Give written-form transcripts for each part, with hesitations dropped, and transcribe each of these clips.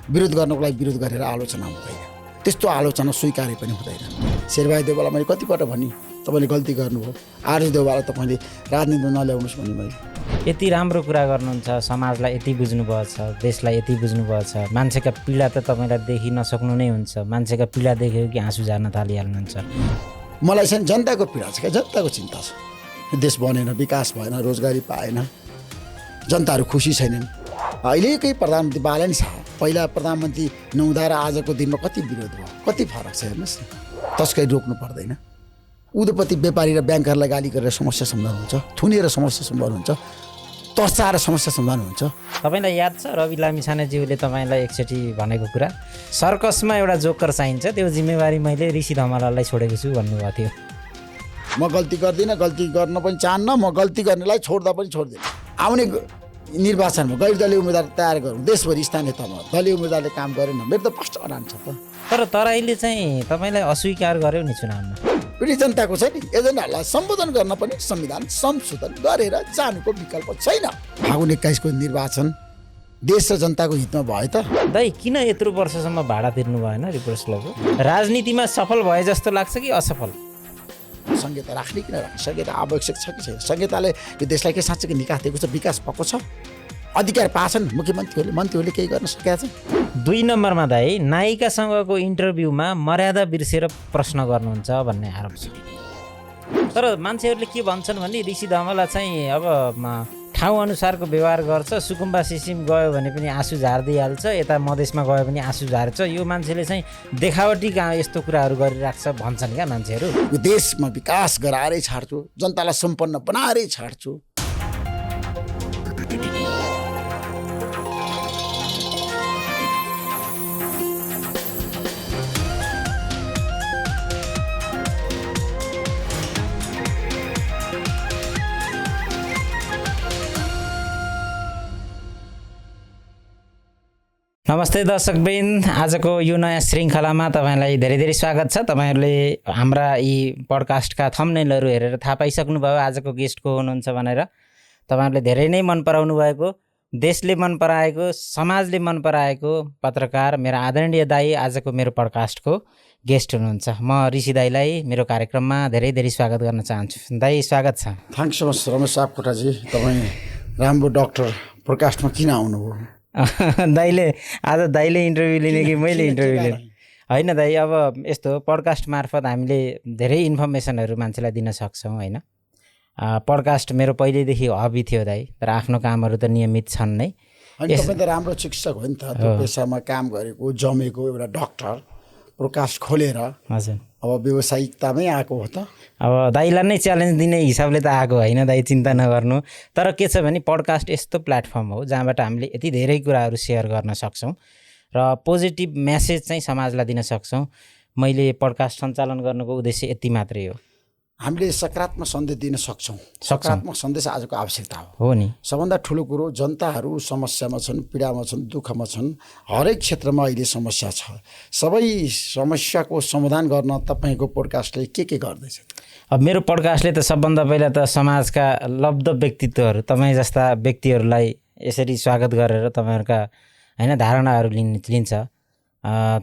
विरोध गर्नको लागि विरोध गरेर आलोचना हुँदैन, त्यस्तो आलोचना स्वीकार्य पनि हुँदैन। शेरबहादुर देउवालाई मैले कतिपल्ट भने तपाईँले गल्ती गर्नुभयो, आरएस देउवालाई तपाईँले राजनीतिमा नल्याउनुहोस् भने मैले। यति राम्रो कुरा गर्नुहुन्छ, समाजलाई यति बुझ्नुभएको छ, देशलाई यति बुझ्नुभएको छ, मान्छेका पीडा त तपाईँलाई देखि नसक्नु नै हुन्छ, मान्छेका पीडा देखेको कि आँसु झार्न थालिहाल्नुहुन्छ। मलाई चाहिँ जनताको पीडा छ क्या, जनताको चिन्ता छ। देश बनेन, विकास भएन, रोजगारी पाएन, जनताहरू खुसी छैनन्। अहिलेकै प्रधानमन्त्री बालन शाह पहिला प्रधानमन्त्री नहुँदा र आजको दिनमा कति विरोध भयो, कति फरक छ हेर्नुहोस् न। तस्करी रोक्नु पर्दैन, उद्योगपति व्यापारी र ब्याङ्करलाई गाली गरेर समस्या समाधान हुन्छ, थुनेर समस्या समाधान हुन्छ, तर्साएर समस्या समाधान हुन्छ। तपाईँलाई याद छ रवि लामिछानेज्यूले तपाईँलाई एकचोटि भनेको कुरा, सर्कसमा एउटा जोकर चाहिन्छ, त्यो जिम्मेवारी मैले ऋषि धमलालाई छोडेको छु भन्नुभएको थियो। म गल्ती गर्दिनँ, गल्ती गर्न पनि चाहन्न, म गल्ती गर्नेलाई छोड्दा पनि छोड्दिनँ। आउने निर्वाचनमा गैर दलीय उम्मेदवार तयार गरौँ, देशभरि स्थानीय तहमा दलीय उम्मेदवारले काम गरेन, मेरो त प्रष्ट अडान छ त। तर तराईले चाहिँ तपाईँलाई अस्वीकार गर्यो नि चुनावमा। पीडित जनताको छ नि, एजेन्डाहरूलाई सम्बोधन गर्न पनि संविधान संशोधन गरेर जानुको विकल्प छैन। फागुन 21 को निर्वाचन देश र जनताको हितमा भयो त। दाइ किन यत्रो वर्षसम्म भाडा तिर्नु भएन रिपोर्ट्सलको? राजनीतिमा सफल भए जस्तो लाग्छ कि असफल? संहिता राख्ने किन राख्ने, संहिता आवश्यक छ कि छैन? संहिताले यो देशलाई के साँच्चै निकास दिएको छ, विकास भएको छ, अधिकार पाछन् मन्त्रीहरूले केही गर्न सकेका छन्। 2 नम्बरमा दाइ नायिकासँगको इन्टरभ्यूमा मर्यादा बिर्सेर प्रश्न गर्नुहुन्छ भन्ने आरोप छ। तर मान्छेहरूले के भन्छन् भने ऋषि धमला चाहिँ अब ठाउँ अनुसारको व्यवहार गर्छ, सुकुम्बा सिसिम गयो भने पनि आँसु झार्दिहाल्छ, यता मधेसमा गयो भने आँसु झार्छ, यो मान्छेले चाहिँ देखावटी यस्तो कुराहरू गरिराख्छ भन्छन् क्या मान्छेहरू। यो देशमा विकास गराएरै छाड्छु, जनतालाई सम्पन्न बनाएरै छाड्छु। नमस्ते दर्शकवृन्द, आजको यो नयाँ श्रृङ्खलामा तपाईँलाई धेरै धेरै स्वागत छ। तपाईँहरूले हाम्रा यी पडकास्टका थम्बनेलहरू हेरेर थाहा पाइसक्नु भयो आजको गेस्ट को हुनुहुन्छ भनेर। तपाईँहरूले धेरै नै मन पराउनु भएको, देशले मन पराएको, समाजले मन पराएको पत्रकार मेरा आदरणीय दाई आजको मेरो पडकास्टको गेस्ट हुनुहुन्छ। म ऋषि दाईलाई मेरो कार्यक्रममा धेरै धेरै स्वागत गर्न चाहन्छु। दाई स्वागत छ। Thanks so much Ramesh Sapkota ji, तपाईँ राम्रो डक्टर पडकास्टमा किन आउनुभयो? दाइले आज दाइले इन्टरभ्यू लिने कि मैले इन्टरभ्यू लिने? होइन दाइ, अब यस्तो पडकास्ट मार्फत हामीले धेरै इन्फर्मेसनहरू मान्छेलाई दिन सक्छौँ होइन। पडकास्ट मेरो पहिल्यैदेखि हबी थियो दाइ, तर आफ्नो कामहरू त नियमित छन् नै। तपाईँ त राम्रो शिक्षक हो नि त, त्यो पेसामा काम गरेको जमेको एउटा डक्टर, पडकास्ट खोलेर हजुर अब व्यावसायिकतामै आएको हो त। अब दाइलाई नै च्यालेन्ज दिने हिसाबले त आएको होइन दाइ, चिन्ता नगर्नु। तर के छ भने पडकास्ट यस्तो प्लेटफर्म हो जहाँबाट हामीले यति धेरै कुराहरू सेयर गर्न सक्छौँ र पोजिटिभ मेसेज चाहिँ समाजलाई दिन सक्छौँ। मैले पडकास्ट सञ्चालन गर्नुको उद्देश्य यति मात्रै हो। हामीले सकारात्मक सन्देश दिन सक्छौँ। सकारात्मक सन्देश आजको आवश्यकता हो नि। सबभन्दा ठुलो कुरो, जनताहरू समस्यामा छन्, पीडामा छन्, दुःखमा छन्, हरेक क्षेत्रमा अहिले समस्या छ। सबै समस्याको समाधान गर्न तपाईँको पोडकास्टले के गर्दैछ? अब मेरो पडकास्टले त सबभन्दा पहिला त समाजका लब्ध व्यक्तित्वहरू, तपाईँ जस्ता व्यक्तिहरूलाई यसरी स्वागत गरेर तपाईँहरूका होइन धारणाहरू लिन्छ।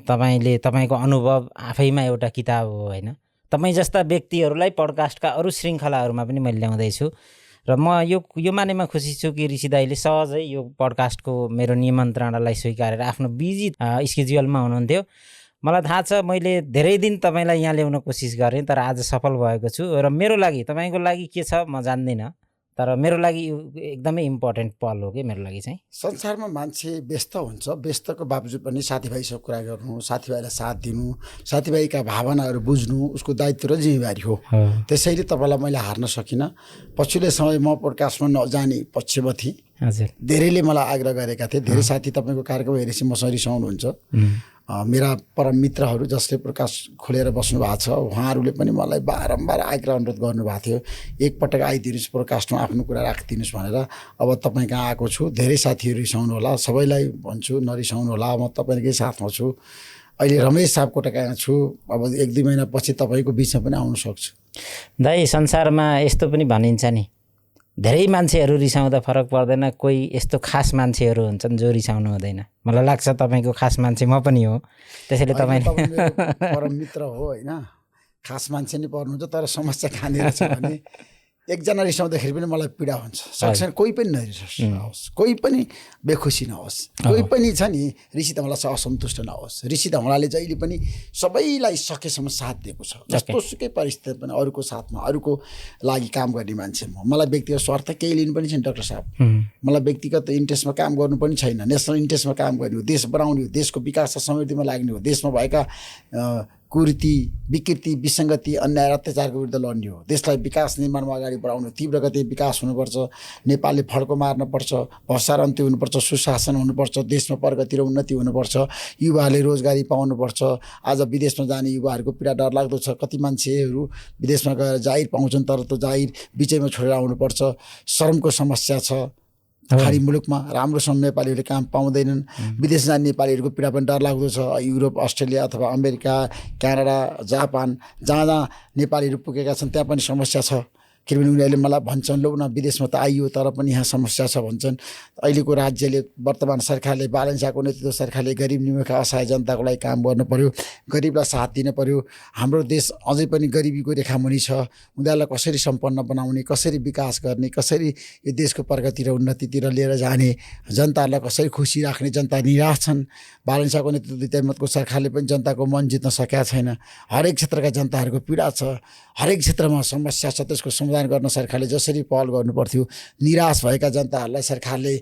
तपाईँले तपाईँको अनुभव आफैमा एउटा किताब हो होइन। तपाईँ जस्ता व्यक्तिहरूलाई पडकास्टका अरू श्रृङ्खलाहरूमा पनि मैले ल्याउँदैछु र म यो मानेमा खुसी छु कि ऋषि दाईले सहजै यो पडकास्टको मेरो निमन्त्रणालाई स्वीकारेर आफ्नो बिजी स्केड्युलमा हुनुहुन्थ्यो। मलाई थाहा छ मैले धेरै दिन तपाईँलाई यहाँ ल्याउन कोसिस गरेँ, तर आज सफल भएको छु। र मेरो लागि, तपाईँको लागि के छ म जान्दिनँ, तर मेरो लागि एकदमै इम्पोर्टेन्ट पल हो कि मेरो लागि चाहिँ। संसारमा मान्छे व्यस्त हुन्छ, व्यस्तको बावजुद पनि साथीभाइसँग कुरा गर्नु, साथीभाइलाई साथ दिनु, साथीभाइका भावनाहरू बुझ्नु उसको दायित्व र जिम्मेवारी हो। त्यसैले तपाईँलाई मैले हार्न सकिनँ। पछिल्लो समय म पोडकास्टमा नजाने पक्षमा थिएँ। हजुर, धेरैले मलाई आग्रह गरेका थिए। धेरै साथी तपाईँको कार्यक्रम हेरेपछि मसँग रिसाउनुहुन्छ। मेरा परम मित्रहरू जसले प्रकाश खोलेर बस्नु भएको छ, उहाँहरूले पनि मलाई बारम्बार आग्रह अनुरोध गर्नुभएको थियो, एकपटक आइदिनुहोस् प्रकाशमा आफ्नो कुरा राखिदिनुहोस् भनेर। अब तपाईँ कहाँ आएको छु, धेरै साथीहरू रिसाउनु होला, सबैलाई भन्छु नरिसाउनु होला, म तपाईँकै साथमा छु। अहिले रमेश सापकोटा कहाँ छु, अब 1-2 महिनापछि तपाईँको बिचमा पनि आउन सक्छु। दाइ संसारमा यस्तो पनि भनिन्छ नि, धेरै मान्छेहरू रिसाउँदा फरक पर्दैन, कोही यस्तो खास मान्छेहरू हुन्छन् जो रिसाउनु हुँदैन। मलाई लाग्छ तपाईँको खास मान्छे म पनि हो, त्यसैले तपाईँ तपाईँले परम मित्र हो होइन, खास मान्छे नै पर्नुहुन्छ। तर समस्या कहाँनिर छ भने एकजना रिसाउँदाखेरि पनि मलाई पीडा हुन्छ। सक्छ कोही पनि नरिसाओस्, कोही पनि बेखुसी नहोस्, कोही पनि छ नि ऋषि धमलासँग असन्तुष्ट नहोस्। ऋषि धमलाले जहिले पनि सबैलाई सकेसम्म साथ दिएको छ, जस्तो सुकै परिस्थिति पनि अरूको साथमा, अरूको लागि काम गर्ने मान्छे म। मलाई व्यक्तिगत स्वार्थ केही लिनु पनि छैन डाक्टर साहब। मलाई व्यक्तिगत इन्ट्रेस्टमा काम गर्नु पनि छैन, नेसनल इन्ट्रेस्टमा काम गर्ने हो, देश बनाउने हो, देशको विकास र समृद्धिमा लाग्ने हो, देशमा भएका कुरीति, विकृति, विसङ्गति, अन्याय र अत्याचारको विरुद्ध लड्ने हो, देशलाई विकास निर्माणमा अगाडि बढाउनु, तीव्र गति विकास हुनुपर्छ, नेपालले फड्को मार्नुपर्छ, भ्रष्टाचार अन्त्य हुनुपर्छ, सुशासन हुनुपर्छ, देशमा प्रगति र उन्नति हुनुपर्छ, युवाहरूले रोजगारी पाउनुपर्छ। आज विदेशमा जाने युवाहरूको पीडा डरलाग्दो छ। कति मान्छेहरू विदेशमा गएर जाहिर पाउँछन् तर त्यो जाहिर बिचैमा छोडेर आउनुपर्छ। श्रमको समस्या छ खाडी मुलुकमा, राम्रोसँग नेपालीहरूले काम पाउँदैनन्। विदेश जाने नेपालीहरूको पीडा पनि डरलाग्दो छ। युरोप, अस्ट्रेलिया अथवा अमेरिका, क्यानाडा, जापान, जहाँ जहाँ नेपालीहरू पुगेका छन् त्यहाँ पनि समस्या छ। किनभने उनीहरूले मलाई भन्छन्, लौ न विदेशमा त आइयो तर पनि यहाँ समस्या छ भन्छन्। अहिलेको राज्यले, वर्तमान सरकारले, बालनशाहको नेतृत्व सरकारले गरिब निमुखा असहाय जनताको लागि काम गर्नु पर्यो, गरिबलाई साथ दिन पर्यो। हाम्रो देश अझै पनि गरिबीको रेखामुनि छ। उनीहरूलाई कसरी सम्पन्न बनाउने, कसरी विकास गर्ने, कसरी यो देशको प्रगति र उन्नतितिर लिएर जाने, जनताहरूलाई कसरी खुसी राख्ने। जनता निराश छन्। बालनशाहको नेतृत्व दितामतको सरकारले पनि जनताको मन जित्न सकेका छैन। हरेक क्षेत्रका जनताहरूको पीडा छ, हरेक क्षेत्रमा समस्या छ, त्यसको समाधान गर्न सरकारले जसरी पहल गर्नुपर्थ्यो, निराश भएका जनताहरूलाई सरकारले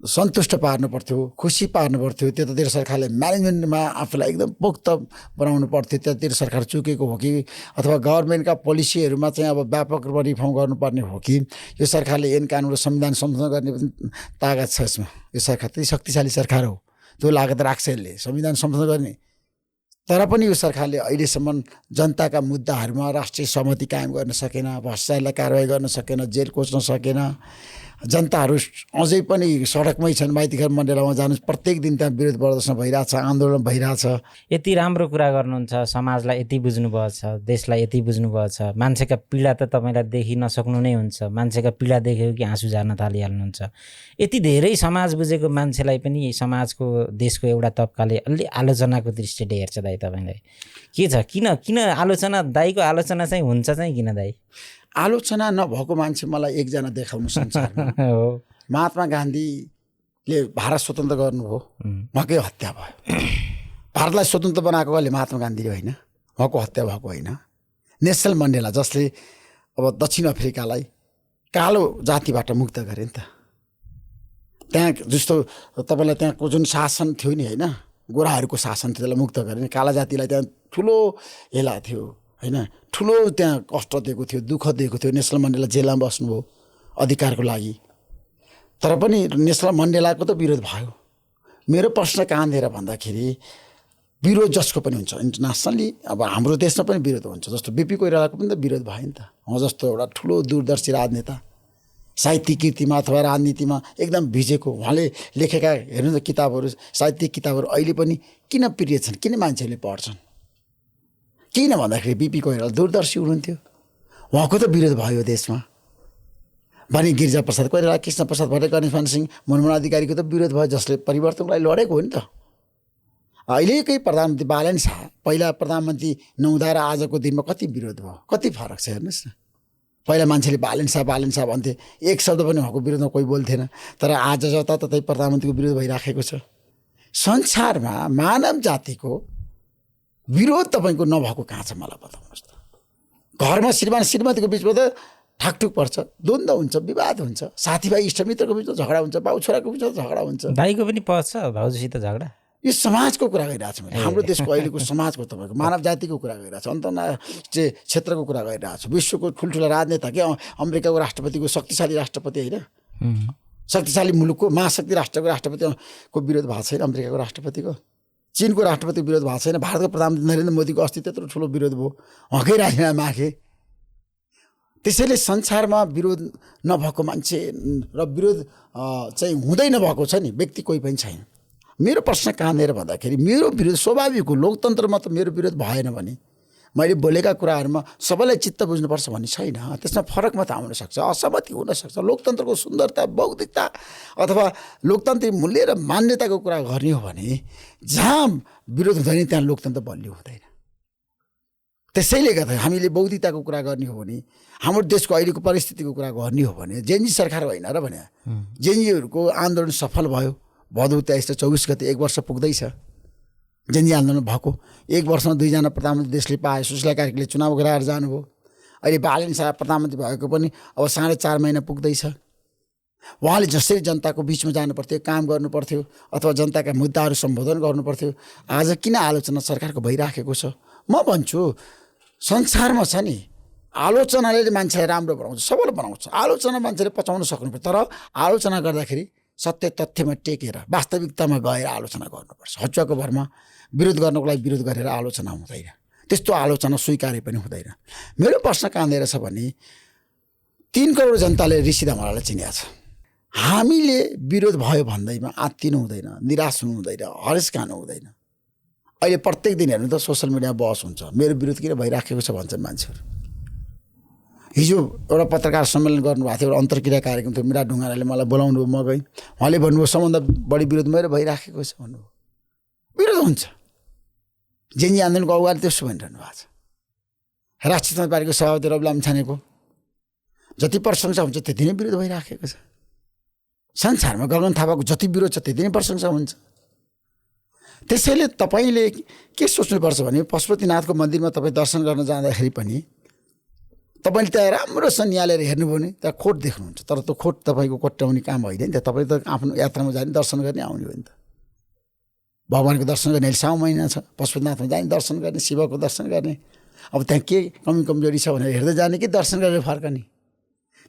सन्तुष्ट पार्नु पर्थ्यो, खुसी पार्नु पर्थ्यो। त्यतातिर सरकारले म्यानेजमेन्टमा आफूलाई एकदम पोख्त बनाउनु पर्थ्यो। त्यतातिर सरकार चुकेको हो कि अथवा गभर्मेन्टका पोलिसीहरूमा चाहिँ अब व्यापक रूपमा रिफर्म गर्नुपर्ने हो कि यो सरकारले ऐन कानुन र संविधान संशोधन गर्ने तागत छ यसमा। यो सरकार त्यति शक्तिशाली सरकार हो, त्यो लागत राख्छ यसले संविधान संशोधन गर्ने। तर पनि यो सरकारले अहिलेसम्म जनताका मुद्दाहरूमा राष्ट्रिय सहमति कायम गर्न सकेन, भ्रष्टाचारलाई कारवाही गर्न सकेन, जेल कोच्न सकेन। जनताहरू अझै पनि सडकमै छन्। माइतीघर मण्डलामा जानुहोस्, प्रत्येक दिन त्यहाँ विरोध प्रदर्शन भइरहेछ, आन्दोलन भइरहेछ। यति राम्रो कुरा गर्नुहुन्छ, समाजलाई यति बुझ्नुभएको छ, देशलाई यति बुझ्नुभएको छ। मान्छेका पीडा त तपाईँलाई देखि नसक्नु नै हुन्छ। मान्छेका पीडा देखेको कि आँसु झार्न थालिहाल्नुहुन्छ। यति धेरै समाज बुझेको मान्छेलाई पनि समाजको, देशको एउटा तबकाले अलि आलोचनाको दृष्टिले हेर्छ दाइ। तपाईँलाई के छ, किन आलोचना, दाइको आलोचना चाहिँ हुन्छ चाहिँ किन दाइ? आलोचना नभएको मान्छे मलाई एकजना देखाउनु संसारमा। महात्मा गान्धीले भारत स्वतन्त्र गर्नुभयो, उहाँकै हत्या भयो। भारतलाई स्वतन्त्र बनाएको कसले? महात्मा गान्धीले होइन, उहाँको हत्या भएको होइन। नेल्सन मण्डेला जसले अब दक्षिण अफ्रिकालाई कालो जातिबाट मुक्त गरे नि त। त्यहाँ जस्तो तपाईँलाई त्यहाँको जुन शासन थियो नि होइन, गोराहरूको शासन थियो, त्यसलाई मुक्त गरे नि। काला जातिलाई त्यहाँ ठुलो हेला थियो होइन, ठुलो त्यहाँ कष्ट दिएको थियो, दुःख दिएको थियो। नेल्सन मण्डेला जेलमा बस्नुभयो अधिकारको लागि, तर पनि नेल्सन मण्डेलाको त विरोध भयो। मेरो प्रश्न कहाँनिर भन्दाखेरि विरोध जसको पनि हुन्छ इन्टरनेसनली, अब हाम्रो देशमा पनि विरोध हुन्छ। जस्तो बिपी कोइरालाको पनि त विरोध भयो नि त। उहाँ जस्तो एउटा ठुलो दूरदर्शी राजनेता, साहित्यिक कृतिमा अथवा राजनीतिमा एकदम भिजेको, उहाँले लेखेका हेर्नु त किताबहरू, साहित्यिक किताबहरू अहिले पनि किन प्रिय छन्, किन मान्छेहरूले पढ्छन्? किन भन्दाखेरि बिपी कोइराला दूरदर्शी हुनुहुन्थ्यो, उहाँको त विरोध भयो देशमा। भने गिरिजाप्रसाद कोइराला, कृष्ण प्रसाद भट्टराई, गणेशमान सिंह, मनमोहन अधिकारीको त विरोध भयो, जसले परिवर्तनको लागि लडेको हो नि त। अहिलेकै प्रधानमन्त्री बालन शाह पहिला प्रधानमन्त्री नहुँदा र आजको दिनमा कति विरोध भयो, कति फरक छ हेर्नुहोस् न। पहिला मान्छेले बालन शाह भन्थे, एक शब्द पनि उहाँको विरोधमा कोही बोल्थेन। तर आज जताततै प्रधानमन्त्रीको विरोध भइराखेको छ। संसारमा मानव जातिको विरोध तपाईँको नभएको कहाँ छ मलाई बताउनुहोस् त। घरमा श्रीमान श्रीमतीको बिचमा त ठाकठुक पर्छ, द्वन्द्व हुन्छ, विवाद हुन्छ, साथीभाइ इष्टमित्रको बिचमा झगडा हुन्छ, बाउ छोराको बिचमा झगडा हुन्छ, दाइको पनि पर्छ भाउजूसित झगडा। यो समाजको कुरा गरिरहेको छु मैले, हाम्रो देशको अहिलेको समाजको, तपाईँको मानव जातिको कुरा गरिरहेको छु, अन्तर्राष्ट्रिय क्षेत्रको कुरा गरिरहेको छु। विश्वको ठुल्ठुला राजनेता के अमेरिकाको राष्ट्रपतिको, शक्तिशाली राष्ट्रपति होइन, शक्तिशाली मुलुकको महाशक्ति राष्ट्रको राष्ट्रपतिको विरोध भएको छैन। अमेरिकाको राष्ट्रपतिको, चीनको राष्ट्रपतिको विरोध भएको छैन। भारतको प्रधानमन्त्री नरेन्द्र मोदीको अस्ति त्यत्रो ठुलो विरोध भयो, उहाँकै राजीनामा मागे। त्यसैले संसारमा विरोध नभएको मान्छे र विरोध चाहिँ हुँदै नभएको छ नि व्यक्ति कोही पनि छैन। मेरो प्रश्न कहाँनिर भन्दाखेरि मेरो विरोध स्वाभाविक हो। लोकतन्त्रमा त मेरो विरोध भएन भने मैले बोलेका कुराहरूमा सबैलाई चित्त बुझ्नुपर्छ भन्ने छैन। त्यसमा फरक मात्र आउन सक्छ, असहमति हुन सक्छ। लोकतन्त्रको सुन्दरता, बौद्धिकता अथवा लोकतान्त्रिक मूल्य र मान्यताको कुरा गर्ने हो भने जहाँ विरोध हुँदैन त्यहाँ लोकतन्त्र बलियो हुँदैन। त्यसैले गर्दा हामीले बौद्धिकताको कुरा गर्ने हो भने, हाम्रो देशको अहिलेको परिस्थितिको कुरा गर्ने हो भने जेएनजी सरकार होइन र भने जेएनजीहरूको आन्दोलन सफल भयो। भदौ 23 र 24 गते 1 वर्ष पुग्दैछ जेएनजी आन्दोलन भएको। 1 वर्षमा 2 जना प्रधानमन्त्री देशले पाए। सुशीला कार्कीले चुनाव गराएर जानुभयो। अहिले बालेन शाह प्रधानमन्त्री भएको पनि अब 4.5 महिना पुग्दैछ। उहाँले जसरी जनताको बिचमा जानुपर्थ्यो, काम गर्नुपर्थ्यो अथवा जनताका मुद्दाहरू सम्बोधन गर्नुपर्थ्यो, आज किन आलोचना सरकारको भइराखेको छ? म भन्छु संसारमा छ नि, आलोचनाले मान्छेलाई राम्रो बनाउँछ, सबैले बनाउँछ। आलोचना मान्छेले पचाउन सक्नुपर्छ, तर आलोचना गर्दाखेरि सत्य तथ्यमा टेकेर वास्तविकतामा गएर आलोचना गर्नुपर्छ। हचुवाको भरमा विरोध गर्नको लागि विरोध गरेर आलोचना हुँदैन। त्यस्तो आलोचना स्वीकार्य पनि हुँदैन। मेरो प्रश्न कहाँनिर छ भने 3 करोड जनताले ऋषि धमालालाई चिनेको छ। हामीले विरोध भयो भन्दैमा आत्तिनु हुँदैन, निराश हुनु हुँदैन, हरेस खानु हुँदैन। अहिले प्रत्येक दिन हेर्नु त सोसियल मिडियामा बहस हुन्छ, मेरो विरोध किन भइराखेको छ भन्छन् मान्छेहरू। हिजो एउटा पत्रकार सम्मेलन गर्नुभएको थियो, एउटा अन्तर्क्रिया कार्यक्रम थियो, मिरा ढुङ्गानाले मलाई बोलाउनु भयो, म गएँ। उहाँले भन्नुभयो सबभन्दा बढी विरोध मेरो भइराखेको छ भन्नुभयो। विरोध हुन्छ। जेएनजी आन्दोलनको अगाडि त्यसो भनिरहनु भएको छ। राष्ट्रिय समाज पार्टीको सभापति रवि लामिछानेको जति प्रशंसा हुन्छ त्यति नै विरोध भइराखेको छ। संसारमा गगन थापाको जति विरोध छ त्यति नै प्रशंसा हुन्छ। त्यसैले तपाईँले के सोच्नुपर्छ भने पशुपतिनाथको मन्दिरमा तपाईँ दर्शन गर्न जाँदाखेरि पनि तपाईँले त्यहाँ राम्रोसँग निहालेर हेर्नुभयो भने त्यहाँ खोट देख्नुहुन्छ, तर त्यो खोट तपाईँको कोट्याउने काम होइन नि त। तपाईँ त आफ्नो यात्रामा जाने दर्शन गर्ने आउने हो नि त। भगवान्को दर्शन गर्ने अहिले 7 महिना छ। पशुपतिनाथमा जाने दर्शन गर्ने, शिवको दर्शन गर्ने। अब त्यहाँ के कमी कमजोरी छ भनेर हेर्दै जाने कि दर्शन गरेर फर्कने।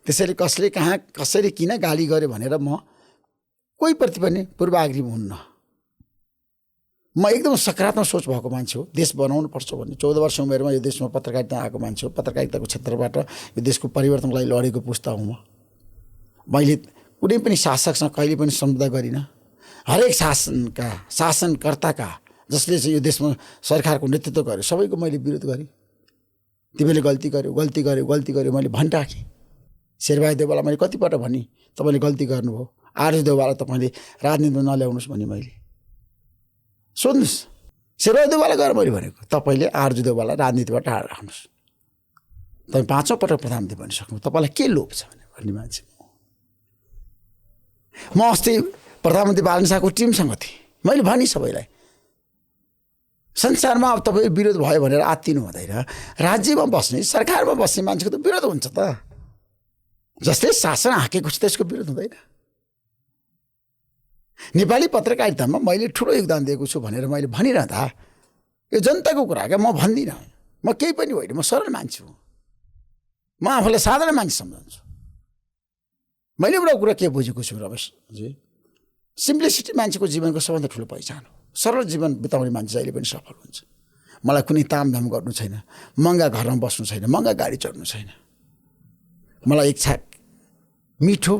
त्यसैले कसले कहाँ कसरी किन गाली गर्यो भनेर म कोहीप्रति पनि पूर्वाग्रह हुन्न। म एकदम सकारात्मक सोच भएको मान्छे हो। देश बनाउनु पर्छ भन्ने 14 वर्ष उमेरमा यो देशमा पत्रकारिता आएको मान्छे हो। पत्रकारिताको क्षेत्रबाट यो देशको परिवर्तनको लागि लडेको पुस्ता हुँ म। मैले कुनै पनि शासकसँग कहिले पनि सम्झौता गरिनँ। हरेक शासनकर्ताका जसले चाहिँ यो देशमा सरकारको नेतृत्व गर्यो सबैको मैले विरोध गरेँ। तिमीले गल्ती गर्यो मैले भनिराखेँ। शेरबहादुर देउवाला मैले कतिपल्ट भने तपाईँले गल्ती गर्नुभयो। आर्य देउवाला तपाईँले राजनीतिमा नल्याउनुहोस् भने मैले सोध्नुहोस्। शेरबहादुर देउवाला गएर मैले भनेको तपाईँले आर्य देउवाला राजनीतिबाट टाढा राख्नुहोस्। तपाईँ 5औं पटक प्रधानमन्त्री बनिसक्नु, तपाईँलाई के लोभ छ भन्ने मान्छे म अस्ति प्रधानमन्त्री बालन शाहको टिमसँग थिएँ। मैले भने सबैलाई संसारमा अब तपाईँ विरोध भयो भनेर आत्तिनु हुँदैन। राज्यमा बस्ने सरकारमा बस्ने मान्छेको त विरोध हुन्छ त। जसले शासन हाँकेको छ त्यसको विरोध हुँदैन। नेपाली पत्रकारितामा मैले ठुलो योगदान दिएको छु भनेर मैले भनिरहँदा यो जनताको कुरा क्या, म भन्दिनँ। म केही पनि होइन, म सरल मान्छे हुँ। म आफूलाई साधारण मान्छे सम्झन्छु। मैले एउटा कुरा के बुझेको छु रमेशजी, सिम्प्लिसिटी मान्छेको जीवनको सबभन्दा ठुलो पहिचान हो। सरल जीवन बिताउने मान्छे जहिले पनि सफल हुन्छ। मलाई कुनै तामझाम गर्नु छैन, महँगा घरमा बस्नु छैन, महँगा गाडी चढ्नु छैन। मलाई एक छाक मिठो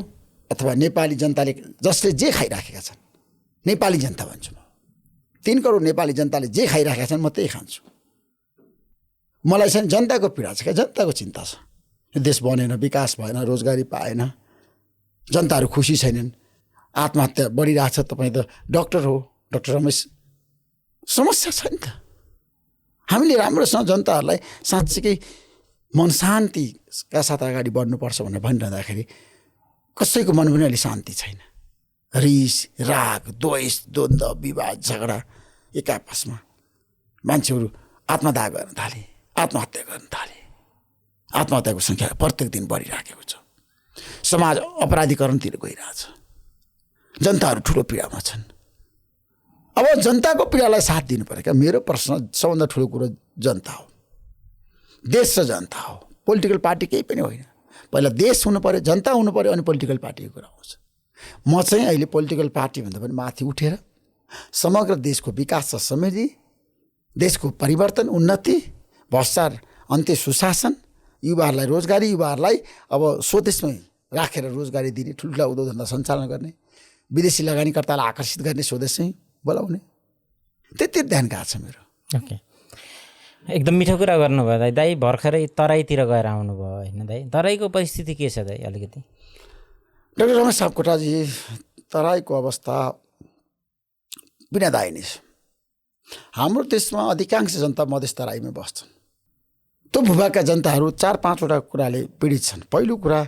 अथवा नेपाली जनताले जसले जे खाइराखेका छन्, नेपाली जनता भन्छु म, 3 करोड नेपाली जनताले जे खाइराखेका छन् म त्यही खान्छु। मलाई चाहिँ जनताको पीडा छ क्या, जनताको चिन्ता छ। यो देश बनेन, विकास भएन, रोजगारी पाएन, जनताहरू खुसी छैनन्, आत्महत्या बढिरहेछ। तपाईँ त डाक्टर हो, डाक्टर रमेश, समस्या छ नि त। हामीले राम्रोसँग जनताहरूलाई साँच्चीकै मन शान्तिका साथ अगाडि बढ्नुपर्छ भनेर भनिरहँदाखेरि कसैको मन पनि अलि शान्ति छैन। रिस, राग, द्वेष, द्वन्द्व, विवाद, झगडा, एक आपसमा मान्छेहरू आत्मदाह गर्न थाले, आत्महत्या गर्न थाले। आत्महत्याको सङ्ख्या प्रत्येक दिन बढिराखेको छ। समाज अपराधीकरणतिर गइरहेछ। जनताहरू ठुलो पीडामा छन्। अब जनताको पीडालाई साथ दिनु पर्यो क्या। मेरो प्रश्न सबभन्दा ठुलो कुरो जनता हो, देश र जनता हो। पोलिटिकल पार्टी केही पनि होइन। पहिला देश हुनु पर्यो, जनता हुनु पर्यो, अनि पोलिटिकल पार्टीको कुरा आउँछ। म चाहिँ अहिले पोलिटिकल पार्टीभन्दा पनि माथि उठेर समग्र देशको विकास र समृद्धि, देशको परिवर्तन, उन्नति, भ्रष्टाचार अन्त्य, सुशासन, युवाहरूलाई रोजगारी, युवाहरूलाई अब स्वदेशमै राखेर रोजगारी दिने, ठुल्ठुला उद्योग धन्दा सञ्चालन गर्ने, विदेशी लगानीकर्तालाई आकर्षित गर्ने, स्वदेशमै बोलाउने, त्यति ध्यान गएको छ मेरो। ओके, एकदम मिठो कुरा गर्नुभयो दाइ। दाइ भर्खरै तराईतिर गएर आउनुभयो होइन दाइ? तराईको परिस्थिति के छ दाइ अलिकति? डाक्टर रमेश सापकोटाजी, तराईको अवस्था पीडादायी नै छ। हाम्रो देशमा अधिकांश जनता मधेस तराईमै बस्छन्। त्यो भूभागका जनताहरू 4-5वटा कुराले पीडित छन्। पहिलो कुरा,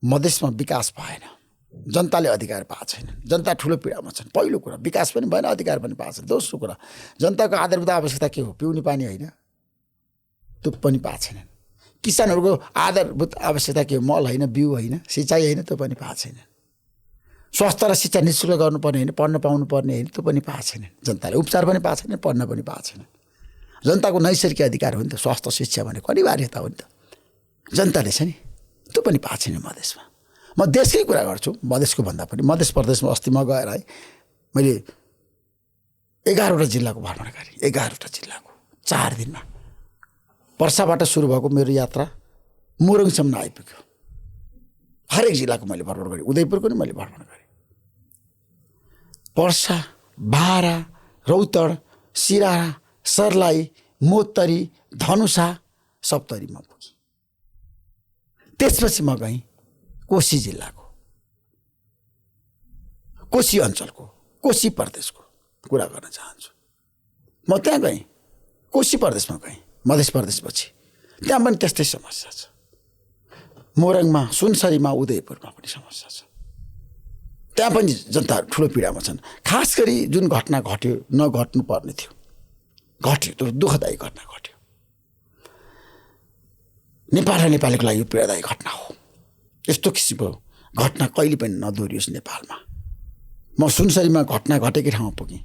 मधेसमा विकास भएन, जनताले अधिकार पाएको छैन, जनता ठुलो पीडामा छन्। पहिलो कुरा, विकास पनि भएन, अधिकार पनि पाएको छैन। दोस्रो कुरा, जनताको आधारभूत आवश्यकता के हो? पिउने पानी होइन, त्यो पनि पाएको छैनन्। किसानहरूको आधारभूत आवश्यकता के हो? मल होइन, बिउ होइन, सिँचाइ होइन, त्यो पनि पाएको छैन। स्वास्थ्य र शिक्षा निःशुल्क गर्नुपर्ने होइन, पढ्न पाउनुपर्ने होइन, त्यो पनि पाएको छैन। जनताले उपचार पनि पाएको छैन, पढ्न पनि पाएको छैन। जनताको नैसर्गिक अधिकार हो नि त, स्वास्थ्य शिक्षा भनेको अनिवार्यता हो नि त। जनताले छ नि, त्यो पनि पाएको छैन मधेसमा। म देशकै कुरा गर्छु, मधेसको भन्दा पनि। मध्य प्रदेशमा अस्ति म गएर है मैले 11वटा जिल्लाको भ्रमण गरेँ। 11वटा जिल्लाको 4 दिनमा। पर्साबाट सुरु भएको मेरो यात्रा मोरङसम्म आइपुग्यो। हरेक जिल्लाको मैले भ्रमण गरेँ, उदयपुरको नि मैले भ्रमण गरेँ। पर्सा, बारा, रौतड, सिराहा, सर्लाही, मोत्तरी, धनुषा, सप्तरीमा पुगेँ। त्यसपछि म गएँ कोशी जिल्लाको, कोशी अञ्चलको, कोशी प्रदेशको कुरा गर्न चाहन्छु। म त्यहाँ गएँ, कोशी प्रदेशमा गएँ, मध्य प्रदेशपछि। त्यहाँ पनि त्यस्तै समस्या छ। मोरङमा, सुनसरीमा, उदयपुरमा पनि समस्या छ। त्यहाँ पनि जनताहरू ठुलो पीडामा छन्। खास गरी जुन घटना घट्यो, नघट्नु पर्ने थियो, घट्यो। त्यो दुःखदायी घटना घट्यो। नेपाल र नेपालीको लागि यो पीडादायी घटना हो। यस्तो किसिमको घटना कहिले पनि नदोहोरियोस् नेपालमा। म सुनसरीमा घटना घटेकै ठाउँमा पुगेँ,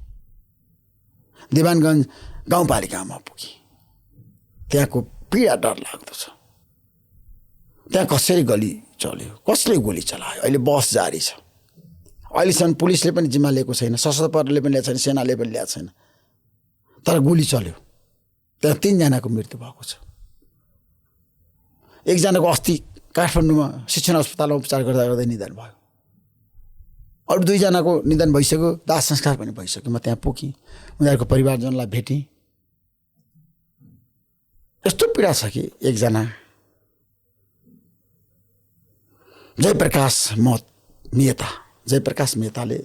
देवानगञ्ज गाउँपालिकामा पुगेँ। त्यहाँको पीडा डरलाग्दो छ। त्यहाँ कसरी गली चल्यो, कसले गोली चलायो, अहिले बहस जारी छ। अहिलेसम्म पुलिसले पनि जिम्मा लिएको छैन, सशस्त्र प्रहरीले पनि ल्याएको छैन, सेनाले पनि ल्याएको छैन, तर गोली चल्यो। त्यहाँ 3 जनाको मृत्यु भएको छ। एकजनाको अस्ति काठमाडौँमा शिक्षण अस्पतालमा उपचार गर्दा गर्दै निधन भयो। अरू 2 जनाको निधन भइसक्यो, दाह संस्कार पनि भइसक्यो। म त्यहाँ पुगेँ, उनीहरूको परिवारजनलाई भेटेँ। यस्तो पीडा छ कि एकजना जयप्रकाश मेहता, जयप्रकाश मेहताले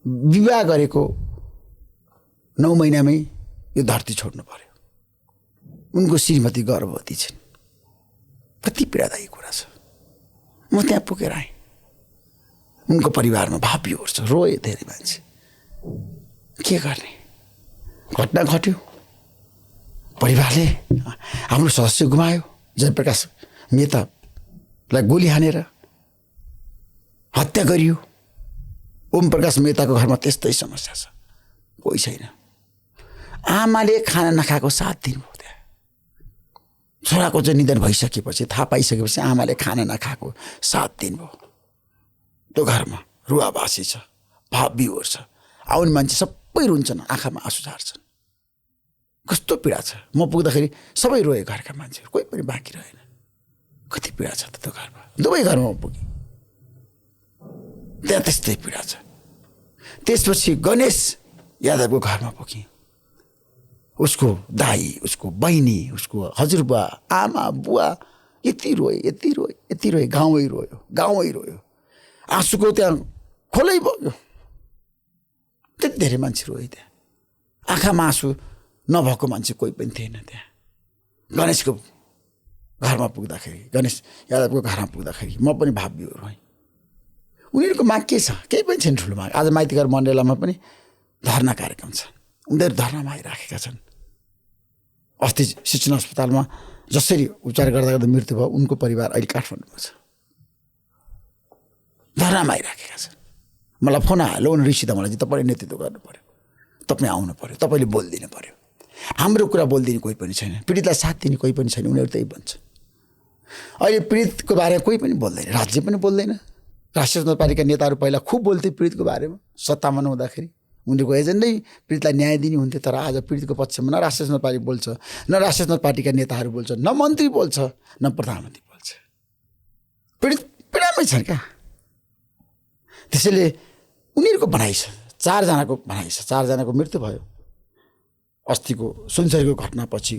विवाह गरेको 9 महिनामै यो धरती छोड्नु पर्यो। उनको श्रीमती गर्भवती छिन्। कति पीडादायी कुरा छ। म त्यहाँ पुगेर आएँ। उनको परिवारमा भाव छ, रोए धेरै मान्छे। के गर्ने? घटना घट्यो, परिवारले हाम्रो सदस्य गुमायो। जयप्रकाश मेहतालाई गोली हानेर हत्या गरियो। ओम प्रकाश मेहताको घरमा त्यस्तै समस्या छ, कोही छैन। आमाले खाना नखाएको 7 दिन भयो। त्यहाँ छोराको चाहिँ निधन भइसकेपछि, थाहा पाइसकेपछि आमाले खाना नखाएको 7 दिन भयो। त्यो घरमा रुवाबासी छ, भाव विहोर छ। आउने मान्छे सबै रुन्छन्, आँखामा आँसु झार्छन्। कस्तो पीडा छ। म पुग्दाखेरि सबै रोए, घरका मान्छेहरू, कोही पनि बाँकी रहेन। कति पीडा छ त त्यो घरमा। दुवै घरमा म पुगेँ, त्यहाँ त्यस्तै पीडा छ। त्यसपछि गणेश यादवको घरमा पुगेँ। उसको दाई, उसको बहिनी, उसको हजुरबा, आमा, बुवा यति रोए, यति रोए, यति रोए। गाउँै रोयो, गाउँै रोयो। आँसुको त्यहाँ खोलै बग्यो। त्यति धेरै मान्छे रोए त्यहाँ। आँखामा आँसु नभएको मान्छे कोही पनि थिएन त्यहाँ। गणेशको घरमा पुग्दाखेरि, गणेश यादवको घरमा पुग्दाखेरि म पनि भाव विहोर भएँ। उनीहरूको माग के छ? केही पनि छैन ठुलो माग। आज माइतीघर मण्डलामा पनि धर्ना कार्यक्रम छ, उनीहरू धर्नामा आइराखेका छन्। अस्ति शिक्षण अस्पतालमा जसरी उपचार गर्दा गर्दा मृत्यु भयो, उनको परिवार अहिले काठमाडौँमा छ, धर्नामा आइराखेका छन्। मलाई फोन आयो, लो ऋषि त मलाई तपाईँले नेतृत्व गर्नु पर्यो, तपाईँ आउनु पर्यो, तपाईँले बोलिदिनु पर्यो। हाम्रो कुरा बोलिदिने कोही पनि छैन, पीडितलाई साथ दिने कोही पनि छैन। उनीहरू त्यही भन्छ। अहिले पीडितको बारेमा कोही पनि बोल्दैन, राज्य पनि बोल्दैन। राष्ट्रिय स्वतन्त्र नेताहरू पहिला खुब बोल्थे पीडितको बारेमा, सत्तामा नहुँदाखेरि। उनीहरूको एजेन्डै पीडितलाई न्याय दिने हुन्थ्यो। तर आज पीडितको पक्षमा न राष्ट्रिय स्वतन्त्र पार्टी बोल्छ, न राष्ट्रिय स्वतन्त्र पार्टीका नेताहरू बोल्छ, न मन्त्री बोल्छ, न प्रधानमन्त्री बोल्छ। पीडित पीडामै छन् क्या। त्यसैले उनीहरूको भनाइ छ, 4 जनाको भनाइ छ, 4 जनाको मृत्यु भयो। अस्तिको सुनसरीको घटनापछि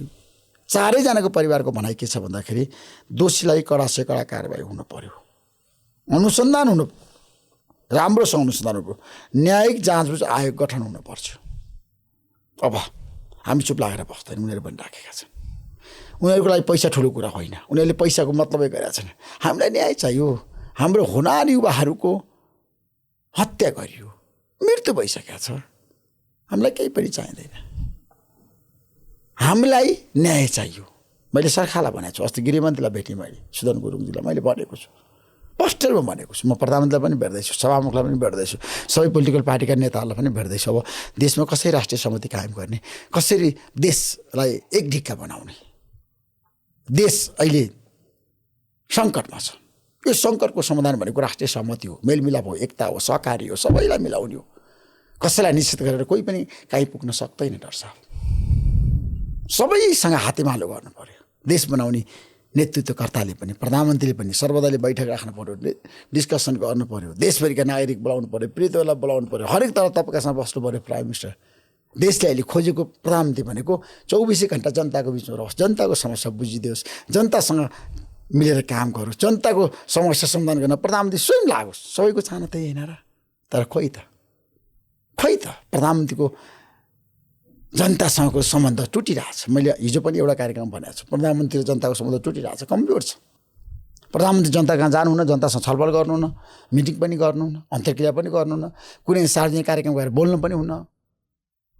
चारैजनाको परिवारको भनाइ के छ भन्दाखेरि दोषीलाई कडा से कडा कारबाही हुनु पर्यो, अनुसन्धान हुनु, राम्रोसँग अनुसन्धान हुनु, न्यायिक जाँचबुझ आयोग गठन हुनुपर्छ। अब हामी चुप लागेर बस्दैन, उनीहरू पनि राखेका छन्। उनीहरूको लागि पैसा ठुलो कुरा होइन, उनीहरूले पैसाको मतलबै गरेका छन्। हामीलाई न्याय चाहियो। हाम्रो होनार युवाहरूको हत्या गरियो, मृत्यु भइसकेको छ, हामीलाई केही पनि चाहिँदैन, हामीलाई न्याय चाहियो। मैले सरकारलाई भनेको छु, अस्ति गृहमन्त्रीलाई भेटेँ मैले, सुदन गुरुङजीलाई मैले भनेको छु, पोस्टरमा भनेको छु। म प्रधानमन्त्रीलाई पनि भेट्दैछु, सभामुखलाई पनि भेट्दैछु, सबै पोलिटिकल पार्टीका नेताहरूलाई पनि भेट्दैछु। अब देशमा कसरी राष्ट्रिय सहमति कायम गर्ने, कसरी देशलाई एक ढिक्का बनाउने। देश अहिले सङ्कटमा छ। यो सङ्कटको समाधान भनेको राष्ट्रिय सहमति हो, मेलमिलाप हो, एकता हो, सहकारी हो, सबैलाई मिलाउने हो। कसैलाई निश्चित गरेर कोही पनि कहीँ पुग्न सक्दैन। डर साहब सबैसँग हातेमालो गर्नु पर्यो। देश बनाउने नेतृत्वकर्ताले पनि, प्रधानमन्त्रीले पनि सर्वदलीय बैठक राख्नु पर्यो, डिस्कसन गर्नु पर्यो, देशभरिका नागरिक बोलाउनु पर्यो, पीडितहरूलाई बोलाउनु पर्यो, हरेक तरह तपाईँसँग बस्नु पर्यो। प्राइम मिनिस्टर देशले अहिले खोजेको प्रधानमन्त्री भनेको 24 घण्टा जनताको बिचमा रहोस्, जनताको समस्या बुझिदियोस्, जनतासँग मिलेर काम गरोस्, जनताको समस्या समाधान गर्न प्रधानमन्त्री स्वयं लागोस्। सबैको चाहना त्यही होइन र? तर खोइ त प्रधानमन्त्रीको जनतासँगको सम्बन्ध टुटिरहेछ। मैले हिजो पनि एउटा कार्यक्रम भनेको छु, प्रधानमन्त्री र जनताको सम्बन्ध टुटिरहेछ, कमजोर छ। प्रधानमन्त्री जनता कहाँ जानुहुन्न, जनतासँग छलफल गर्नुहुन्न, मिटिङ पनि गर्नुहुन्न, अन्तर्क्रिया पनि गर्नुहुन्न, कुनै सार्वजनिक कार्यक्रम गएर बोल्नु पनि हुन्न।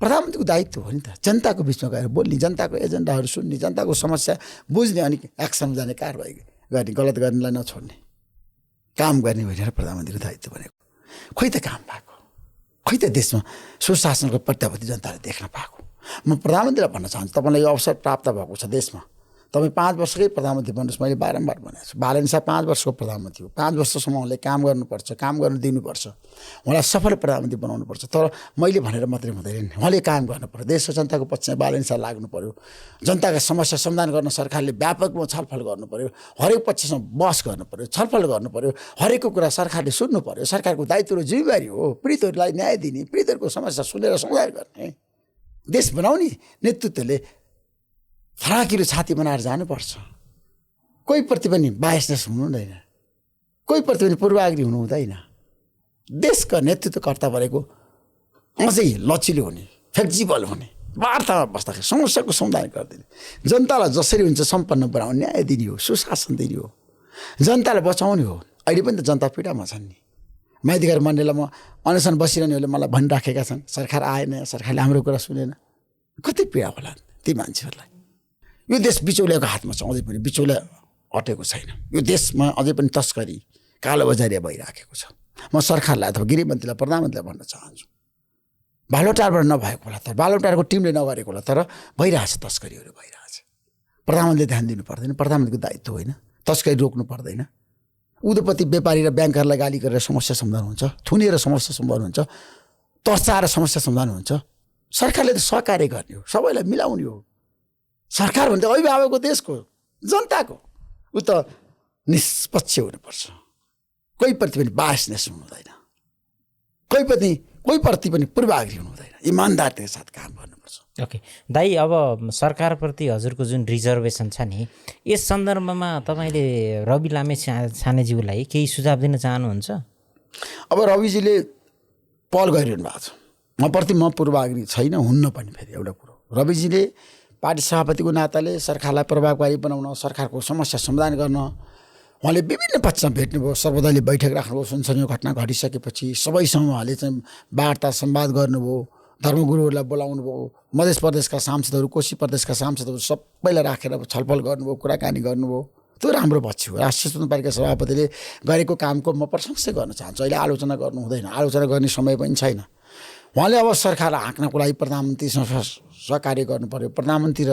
प्रधानमन्त्रीको दायित्व हो नि त जनताको बिचमा गएर बोल्ने, जनताको एजेन्डाहरू सुन्ने, जनताको समस्या बुझ्ने, अनि एक्सनमा जाने, कारबाही गर्ने, गलत गर्नेलाई नछोड्ने, काम गर्ने भनेर प्रधानमन्त्रीको दायित्व भनेको। खोइ त काम भएको, खोइ त देशमा सुशासनको प्रत्याभूति जनताले देख्न पाएको। म प्रधानमन्त्रीलाई भन्न चाहन्छु, तपाईँलाई यो अवसर प्राप्त भएको छ देशमा, तपाईँ 5 वर्षकै प्रधानमन्त्री बन्नुहोस्। मैले बारम्बार भनेको छु, बालेन शाह 5 वर्षको प्रधानमन्त्री हो। 5 वर्षसम्म उहाँले काम गर्नुपर्छ, काम गर्न दिनुपर्छ, उहाँलाई सफल प्रधानमन्त्री बनाउनुपर्छ। तर मैले भनेर मात्रै हुँदैन, उहाँले काम गर्नु पर्यो, देश र जनताको पक्षमा बालेन शाह लाग्नु पर्यो, जनताका समस्या समाधान गर्न सरकारले व्यापकमा छलफल गर्नु पर्यो, हरेक पक्षसँग बहस गर्नु पर्यो, छलफल गर्नु पर्यो, हरेकको कुरा सरकारले सुन्नु पर्यो। सरकारको दायित्व र जिम्मेवारी हो पीडितहरूलाई न्याय दिने, पीडितहरूको समस्या सुनेर समाधान गर्ने। देश बनाउने नेतृत्वले फराकिलो छाती बनाएर जानुपर्छ। कोही प्रति पनि बायसनेस हुनु हुँदैन, कोही प्रति पनि पूर्वाग्रही हुनु हुँदैन। देशका नेतृत्वकर्ता भनेको अझै लचिलो हुने, फ्लेक्जिबल हुने, वार्तामा बस्दाखेरि समस्याको समाधान गरिदिने, जनतालाई जसरी हुन्छ सम्पन्न बनाउने, न्याय दिने हो, सुशासन दिने हो, जनतालाई बचाउने हो। अहिले पनि त जनता पीडामा छन् नि। माइतीघर मण्डलमा म अनसन बसिरहनेहरूले मलाई भनिराखेका छन्, सरकार आएन, सरकारले हाम्रो कुरा सुनेन। कति पीडा होला ती मान्छेहरूलाई। यो देश बिचौलियाको हातमा छ, अझै पनि बिचौलिया हटेको छैन। यो देशमा अझै पनि तस्करी, कालोबजारी भइराखेको छ। म सरकारलाई अथवा गृहमन्त्रीलाई, प्रधानमन्त्रीलाई भन्न चाहन्छु, बालोटारबाट नभएको होला, तर बालोटारको टिमले नगरेको होला, तर भइरहेछ, तस्करीहरू भइरहेछ। प्रधानमन्त्रीले ध्यान दिनु पर्दैन, प्रधानमन्त्रीको दायित्व होइन। तस्करी रोक्नु पर्दैन। उद्योगपति व्यापारी र ब्याङ्करलाई गाली गरेर समस्या समाधान हुन्छ, थुनेर समस्या समाधान हुन्छ, तर्साएर समस्या समाधान हुन्छ। सरकारले त सहकार्य गर्ने हो, सबैलाई मिलाउने हो। सरकार भन्दा अभिभावक हो देशको, जनताको, ऊ त निष्पक्ष हुनुपर्छ। कोही प्रति पनि बायसनेस हुनु हुँदैन, कोही प्रति पनि पूर्वाग्रही हुनु हुँदैन, इमान्दारताका साथ काम गर्नुपर्छ। ओके दाइ, अब सरकारप्रति हजुरको जुन रिजर्भेसन छ नि, यस सन्दर्भमा तपाईँले रवि लामे छानेज्यूलाई केही सुझाव दिन चाहनुहुन्छ? अब रविजीले पहल गरिरहनु भएको छ, मप्रति म पूर्वाग्रही छैन, हुन्न पनि। फेरि एउटा कुरो, रविजीले पार्टी सभापतिको नाताले सरकारलाई प्रभावकारी बनाउन, सरकारको समस्या समाधान गर्न उहाँले विभिन्न पक्षमा भेट्नुभयो, सर्वदलीय बैठक राख्नुभयो। सुनसरीको घटना घटिसकेपछि सबैसँग उहाँले चाहिँ वार्ता संवाद गर्नुभयो, धर्मगुरुहरूलाई बोलाउनु भयो, मध्य प्रदेशका सांसदहरू, कोशी प्रदेशका सांसदहरू सबैलाई राखेर छलफल गर्नुभयो, कुराकानी गर्नुभयो। त्यो राम्रो पक्ष हो। राष्ट्रिय स्वतन्त्र पार्टीका सभापतिले गरेको कामको म प्रशंसा गर्न चाहन्छु। अहिले आलोचना गर्नु हुँदैन, आलोचना गर्ने समय पनि छैन। उहाँले अब सरकारलाई हाँक्नको लागि प्रधानमन्त्रीसँग सहकार्य गर्नु पर्यो, प्रधानमन्त्री र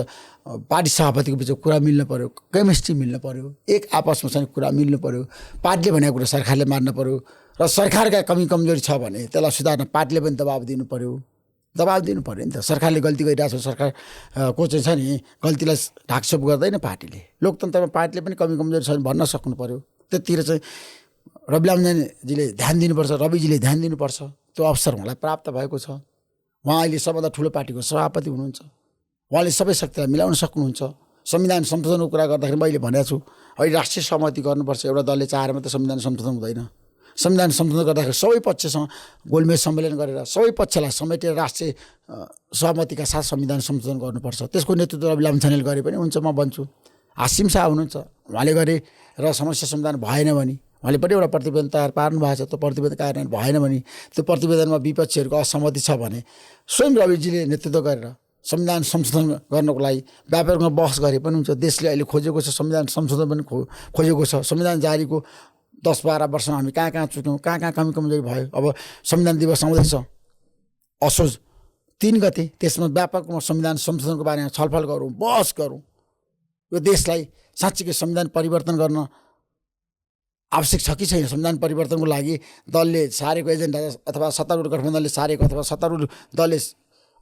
पार्टी सभापतिको बिचमा कुरा मिल्नु पर्यो, केमिस्ट्री मिल्नु पर्यो, एक आपसमा चाहिँ कुरा मिल्नु पर्यो। पार्टीले भनेको कुरा सरकारले मान्नु पर्यो, र सरकारका कमी कमजोरी छ भने त्यसलाई सुधार्न पार्टीले पनि दबाब दिनु पर्यो नि त। सरकारले गल्ती गरिरहेको छ, सरकारको चाहिँ छ नि गल्तीलाई ढाकछोप गर्दैन पार्टीले। लोकतन्त्रमा पार्टीले पनि कमी कमजोरी छ भने भन्न सक्नु पर्यो। त्यतिर चाहिँ रवि लामीजीले ध्यान दिनुपर्छ, रविजीले ध्यान दिनुपर्छ। त्यो अवसर उहाँलाई प्राप्त भएको छ। उहाँ अहिले सबभन्दा ठुलो पार्टीको सभापति हुनुहुन्छ। उहाँले सबै शक्तिलाई मिलाउन सक्नुहुन्छ। संविधान संशोधनको कुरा गर्दाखेरि मैले भनेको छु अहिले राष्ट्रिय सहमति गर्नुपर्छ, एउटा दलले चाहेर मात्रै संविधान संशोधन हुँदैन। संविधान संशोधन गर्दाखेरि सबै पक्षसँग गोलमेज सम्मेलन गरेर सबै पक्षलाई समेटेर राष्ट्रिय सहमतिका साथ संविधान संशोधन गर्नुपर्छ। त्यसको नेतृत्व रवि लामिछानेले गरे पनि हुन्छ, म भन्छु। हासिम शाह हुनुहुन्छ, उहाँले गरे र समस्या समाधान भएन भने उहाँले पनि एउटा प्रतिवेदन तयार पार्नु भएको छ। त्यो प्रतिवेदन कार्यान्वयन भएन भने त्यो प्रतिवेदनमा विपक्षीहरूको असहमति छ भने स्वयं रविजीले नेतृत्व गरेर संविधान संशोधन गर्नको लागि व्यापक रूपमा बहस गरे पनि हुन्छ। देशले अहिले खोजेको छ संविधान संशोधन पनि खोजेको छ। संविधान जारीको 10-12 वर्षमा हामी कहाँ कहाँ चुक्यौँ, कहाँ कहाँ कमी कमजोरी भयो। अब संविधान दिवस आउँदैछ असोज 3 गते, त्यसमा व्यापक रूपमा संविधान संशोधनको बारेमा छलफल गरौँ, बहस गरौँ। यो देशलाई साँच्चीकै संविधान परिवर्तन गर्न आवश्यक छ कि छैन। संविधान परिवर्तनको लागि दलले सारेको एजेन्डा अथवा सत्तारूढ गठबन्धनले सारेको अथवा सत्तारूढ दलले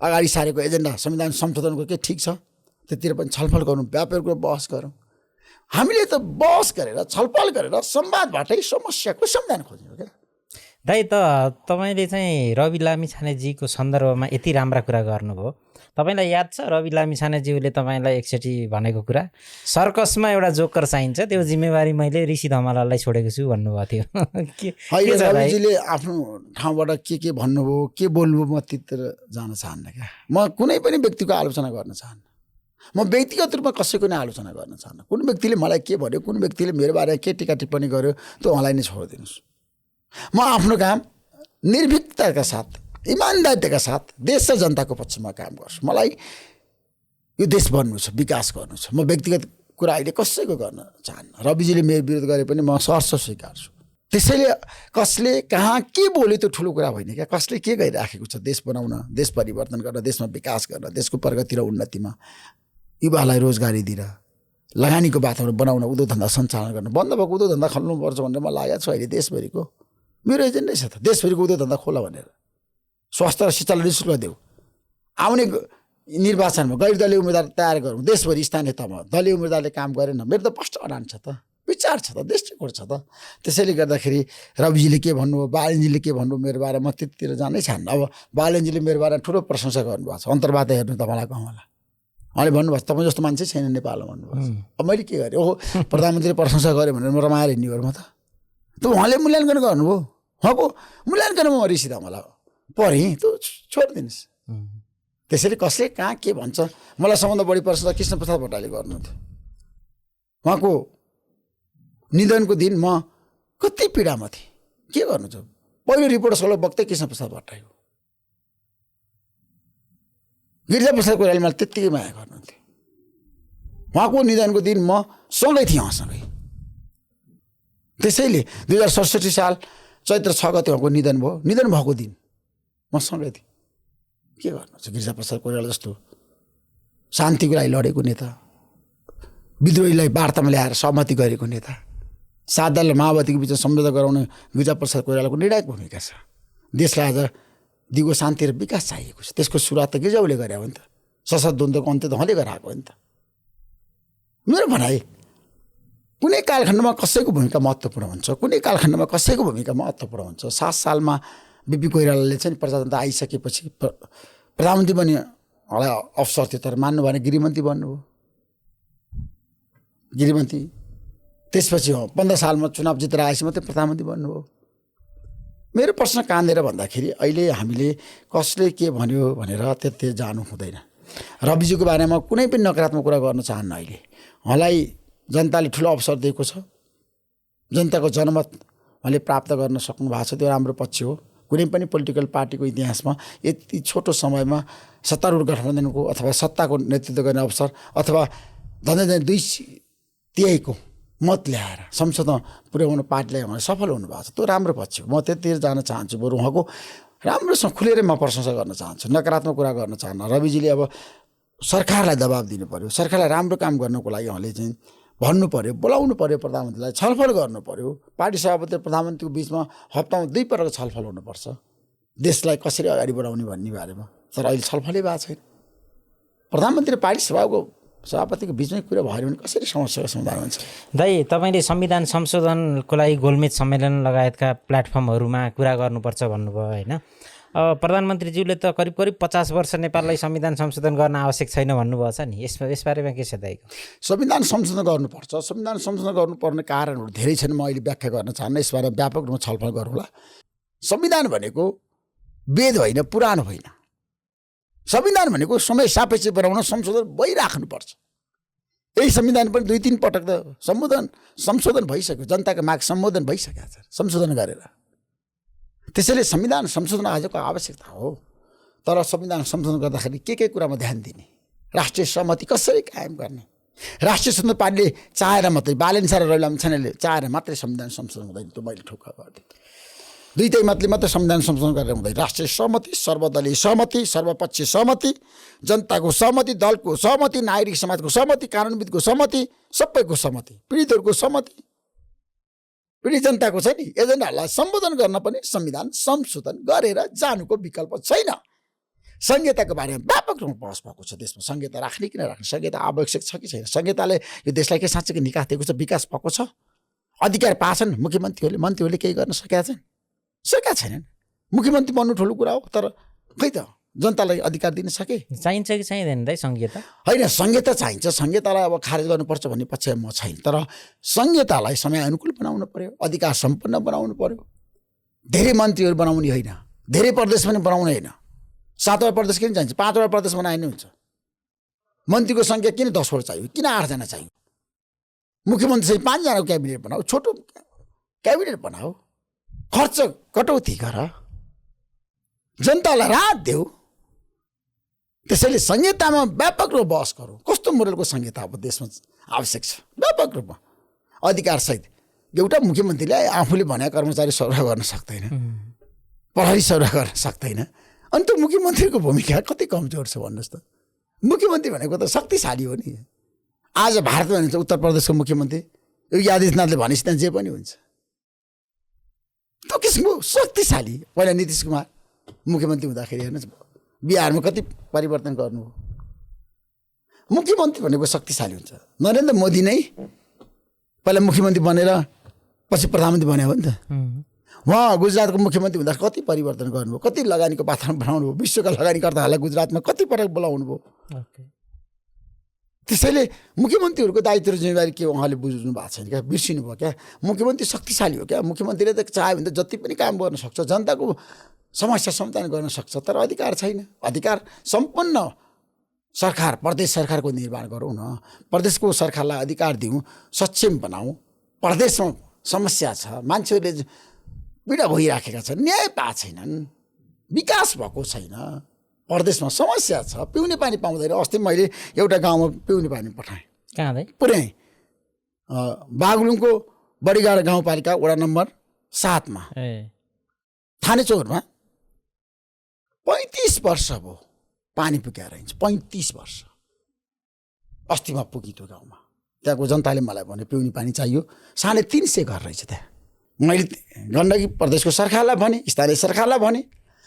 अगाडि सारेको एजेन्डा संविधान संशोधनको के ठिक छ, त्यतिर पनि छलफल गरौँ, व्यापक रूपमा बहस गरौँ। हामीले त बहस गरेर छलफल गरेर संवादबाटै समस्याको समाधान खोज्यौँ क्या। दाइ, तपाईँले चाहिँ रवि लामिछानेजीको सन्दर्भमा यति राम्रा कुरा गर्नुभयो। तपाईँलाई याद छ रवि लामिछानेज्यूले तपाईँलाई एकचोटि भनेको कुरा, सर्कसमा एउटा जोकर चाहिन्छ, त्यो जिम्मेवारी मैले ऋषि धमलालाई छोडेको छु भन्नुभएको थियो। रविजीले आफ्नो ठाउँबाट के भन्नुभयो, के बोल्नुभयो, म त्यतिर जान चाहन्न क्या। म कुनै पनि व्यक्तिको आलोचना गर्न चाहन्न। म व्यक्तिगत रूपमा कसैको नै आलोचना गर्न चाहन्न। कुन व्यक्तिले मलाई के भन्यो, कुन व्यक्तिले मेरो बारेमा के टिका टिप्पणी गर्यो, त्यो उहाँलाई नै छोडिदिनुहोस्। म आफ्नो काम निर्भीकताका साथ, इमान्दारिताका साथ देश र जनताको पक्षमा काम गर्छु। मलाई यो देश बन्नु छ, विकास गर्नु छ। म व्यक्तिगत कुरा अहिले कसैको गर्न चाहन्न। रविजीले मेरो विरोध गरे पनि म सहर्ष स्वीकार्छु। त्यसैले कसले कहाँ के बोल्यो त्यो ठुलो कुरा होइन क्या। कसले के गरिराखेको छ देश बनाउन, देश परिवर्तन गर्न, देशमा विकास गर्न, देशको प्रगति र उन्नतिमा, युवालाई रोजगारी दिएर लगानीको वातावरण बनाउन, उद्योग धन्दा सञ्चालन गर्न, बन्द भएको उद्योग धन्दा खोल्नुपर्छ भनेर म लागेको छु। अहिले देशभरिको मेरो एजेन्डै छ त, देशभरिको उद्योग धन्दा खोला भनेर। स्वास्थ्य र शिक्षालाई निःशुल्क देऊ। आउने निर्वाचनमा गैर दलीय उम्मेदवार तयार गरौँ। देशभरि स्थानीय तहमा दलीय उम्मेदवारले काम गरेन। मेरो त स्पष्ट अडान छ त, विचार छ त, दृष्टिकोण छ त। त्यसैले गर्दाखेरि रविजीले के भन्नुभयो, बालनजीले के भन्नुभयो मेरो बारेमा, म त्यतिर जानै चाहन्न। अब बालनजीले मेरो बारेमा ठुलो प्रशंसा गर्नुभएको छ। अन्तर्वार्ता हेर्नु तपाईँलाई कहाँला, उहाँले भन्नुभएको छ तपाईँ जस्तो मान्छे छैन नेपालमा भन्नुभएको छ। अब मैले के गरेँ, ओहो प्रधानमन्त्रीले प्रशंसा गरेँ भनेर म रमाएर हिँड्ने गरेँ म त उहाँले मूल्याङ्कन गर्नुभयो। उहाँको मूल्याङ्कनमा म ऋषि धमला पढेँ, त्यो छोडिदिनुहोस्। त्यसैले कसले कहाँ के भन्छ, मलाई सबभन्दा बढी प्रशंसा कृष्णप्रसाद भट्टराईले गर्नुहुन्थ्यो। उहाँको निधनको दिन म कति पीडामा थिएँ। के गर्नु छ, पहिलो रिपोर्ट सलो वक्तै कृष्णप्रसाद भट्टराई हो। गिरिजाप्रसाद कोइरालाले मलाई त्यत्तिकै माया गर्नुहुन्थ्यो। उहाँको निधनको दिन म सँगै थिएँ, उहाँसँगै। त्यसैले 2067 साल चैत्र 6 गते उहाँको निधन भयो। निधन भएको दिन म सँगै थिएँ। के गर्नु छ, गिरिजाप्रसाद कोइराला जस्तो शान्तिको लागि लडेको नेता, विद्रोहीलाई वार्तामा ल्याएर सहमति गरेको नेता, सात दल र माओवादीको बिचमा सम्झौता गराउने गिरिजाप्रसाद कोइरालाको निर्णायक भूमिका छ। देशलाई आज दिगो शान्ति र विकास चाहिएको छ। त्यसको सुरुवात त गिरिजाले गरे हो नि त। सशस्त्र द्वन्द्वको अन्त्य त उहाँले गराएको हो नि त। मेरो भनाइ कुनै कालखण्डमा कसैको भूमिका महत्त्वपूर्ण हुन्छ, कुनै कालखण्डमा कसैको भूमिका महत्त्वपूर्ण हुन्छ। 7 सालमा बिपी कोइरालाले चाहिँ प्रजातन्त्र आइसकेपछि प्रधानमन्त्री बन्ने मलाई अवसर थियो, तर मान्नु भएन, गृहमन्त्री बन्नुभयो। गृहमन्त्री त्यसपछि 15 सालमा चुनाव जितेर आएपछि मात्रै प्रधानमन्त्री बन्नुभयो। मेरो प्रश्न काँदेर भन्दाखेरि अहिले हामीले कसले के भन्यो भनेर त्यति जानु हुँदैन। रविजीको बारेमा कुनै पनि नकारात्मक कुरा गर्न चाहन्न। अहिले उहाँलाई जनताले ठुलो अवसर दिएको छ। जनताको जनमत उहाँले प्राप्त गर्न सक्नु भएको छ, त्यो राम्रो पक्ष हो। कुनै पनि पोलिटिकल पार्टीको इतिहासमा यति छोटो समयमा सत्तारूढ गठबन्धनको अथवा सत्ताको नेतृत्व गर्ने अवसर अथवा झन्डै 2/3 मत ल्याएर संसदमा पुर्याउनु पार्टीलाई उहाँले सफल हुनुभएको छ, त्यो राम्रो पक्ष हो। म त्यतिर जान चाहन्छु। बरु उहाँको राम्रोसँग खुलेरै म प्रशंसा गर्न चाहन्छु, नकारात्मक कुरा गर्न चाहन्न। रविजीले अब सरकारलाई दबाब दिनु पर्यो, सरकारलाई राम्रो काम गर्नको लागि उहाँले चाहिँ भन्नु पर्यो, बोलाउनु पर्यो, प्रधानमन्त्रीलाई छलफल गर्नु पर्यो। पार्टी सभापति र प्रधानमन्त्रीको बिचमा हप्तामा 2 पटक छलफल हुनुपर्छ देशलाई कसरी अगाडि बढाउने भन्ने बारेमा। तर अहिले छलफलै भएको छैन। प्रधानमन्त्री र पार्टी सभापतिको बिचमै कुरा भयो भने कसरी समस्याको समाधान हुन्छ? दाइ, तपाईँले संविधान संशोधनको लागि गोलमेज सम्मेलन लगायतका प्लेटफर्महरूमा कुरा गर्नुपर्छ भन्नुभयो होइन। प्रधानमन्त्रीज्यूले त करिब करिब 50 वर्ष नेपाललाई संविधान संशोधन गर्न आवश्यक छैन भन्नुभएको छ नि, यसबारेमा के छ दाइको? संविधान संशोधन गर्नुपर्छ। संविधान संशोधन गर्नुपर्ने कारणहरू धेरै छन्, म अहिले व्याख्या गर्न चाहन्न, यसबारे व्यापक रूपमा छलफल गरौँला। संविधान भनेको वेद होइन, पुराण होइन। संविधान भनेको समय सापेक्ष बनाउन संशोधन भइराख्नुपर्छ। यही संविधान पनि 2-3 पटक त संशोधन भइसक्यो, जनताको माग सम्बोधन भइसकेको छ संशोधन गरेर। त्यसैले संविधान संशोधन आजको आवश्यकता हो। तर संविधान संशोधन गर्दाखेरि के कुरामा ध्यान दिने, राष्ट्रिय सहमति कसरी कायम गर्ने। राष्ट्रिय स्वतन्त्र पार्टीले चाहेर मात्रै, बालेन्सा र रैलामछानेले चाहेर मात्रै संविधान संशोधन हुँदैन, त्यो मैले ठोक्का गरिदिएँ। दुईटै मतले मात्रै संविधान संशोधन गरेर हुँदैन। राष्ट्रिय सहमति, सर्वदलीय सहमति, सर्वपक्षीय सहमति, जनताको सहमति, दलको सहमति, नागरिक समाजको सहमति, कानुनविदको सहमति, सबैको सहमति, पीडितहरूको सहमति, पीडित जनताको छ नि, एजेन्डाहरूलाई सम्बोधन गर्न पनि संविधान संशोधन गरेर जानुको विकल्प छैन। संहिताको बारेमा व्यापक रूपमा बहस भएको छ देशमा। संहिता राख्ने कि नराख्ने, संहिता आवश्यक छ कि छैन, संहिताले यो देशलाई के साँच्चै निकास दिएको छ, विकास भएको छ, अधिकार पाछन् मुख्यमन्त्रीहरूले, मन्त्रीहरूले केही गर्न सकेका छैनन्। मुख्यमन्त्री बन्नु ठुलो कुरा हो, तर खै त जनतालाई अधिकार दिन सके? चाहिन्छ कि चाहिँदैन दाइ संहिता? होइन, संहिता चाहिन्छ। संहितालाई अब खारेज गर्नुपर्छ भन्ने पक्षमा म छैन, तर संहितालाई समय अनुकूल बनाउनु पर्यो, अधिकार सम्पन्न बनाउनु पर्यो। धेरै मन्त्रीहरू बनाउने होइन, धेरै प्रदेश पनि बनाउने होइन। 7वटा प्रदेश किन चाहिन्छ? 5वटा प्रदेश बनाए नि हुन्छ। मन्त्रीको सङ्ख्या किन 10वटा चाहियो, किन 8जना चाहियो? मुख्यमन्त्री चाहिँ 5जनाको क्याबिनेट बनाऊ, छोटो क्याबिनेट बनाऊ, खर्च कटौती गर, जनतालाई राहत देऊ। त्यसैले संहितामा व्यापक रूपमा बहस गरौँ। कस्तो मोडलको संहिता अब देशमा आवश्यक छ? व्यापक रूपमा अधिकारसहित। एउटा मुख्यमन्त्रीले आफूले भनेको कर्मचारी सर्व गर्न सक्दैन, प्रहरी सर्व गर्न सक्दैन, अनि त्यो मुख्यमन्त्रीको भूमिका कति कमजोर छ भन्नुहोस् त। मुख्यमन्त्री भनेको त शक्तिशाली हो नि। आज भारतमा भनिन्छ उत्तर प्रदेशको मुख्यमन्त्री योगी आदित्यनाथले भनेपछि त्यहाँ जे पनि हुन्छ। त्यो किसिमको शक्तिशाली। पहिला नीतिश कुमार मुख्यमन्त्री हुँदाखेरि हेर्नुहोस् बिहारमा कति परिवर्तन गर्नुभयो। मुख्यमन्त्री भनेको शक्तिशाली हुन्छ। नरेन्द्र मोदी नै पहिला मुख्यमन्त्री बनेर पछि प्रधानमन्त्री बन्यो हो नि त। उहाँ गुजरातको मुख्यमन्त्री हुँदा कति परिवर्तन गर्नुभयो, कति लगानीको वातावरण बनाउनु भयो, विश्वका लगानीकर्ताहरूलाई गुजरातमा कति पटक बोलाउनु भयो। त्यसैले मुख्यमन्त्रीहरूको दायित्व र जिम्मेवारी के उहाँले बुझ्नु भएको छैन क्या, बिर्सिनु भयो क्या। मुख्यमन्त्री शक्तिशाली हो क्या। मुख्यमन्त्रीले त चाह्यो भने त जति पनि काम गर्न सक्छ, जनताको समस्या समाधान गर्न सक्छ, तर अधिकार छैन। अधिकार सम्पन्न सरकार, प्रदेश सरकारको निर्माण गरौँ न, प्रदेशको सरकारलाई अधिकार दिउँ, सक्षम बनाऊ। प्रदेशमा समस्या छ, मान्छेहरूले पीडा भइराखेका छन्, न्याय पाएको छैनन्, विकास भएको छैन, प्रदेशमा समस्या छ, पिउने पानी पाउँदैन। अस्ति मैले एउटा गाउँमा पिउने पानी पठाएँ, कहाँ दाइ? पुर्याएँ बागलुङको बडीगाड गाउँपालिका वडा नम्बर 7 मा थानेचौरमा 35 वर्ष भयो पानी पुगेर रहन्छ। 35 वर्ष अस्तिमा पुगी त्यो गाउँमा। त्यहाँको जनताले मलाई भने पिउने पानी चाहियो। 350 घर रहेछ त्यहाँ। मैले गण्डकी प्रदेशको सरकारलाई भने, स्थानीय सरकारलाई भने,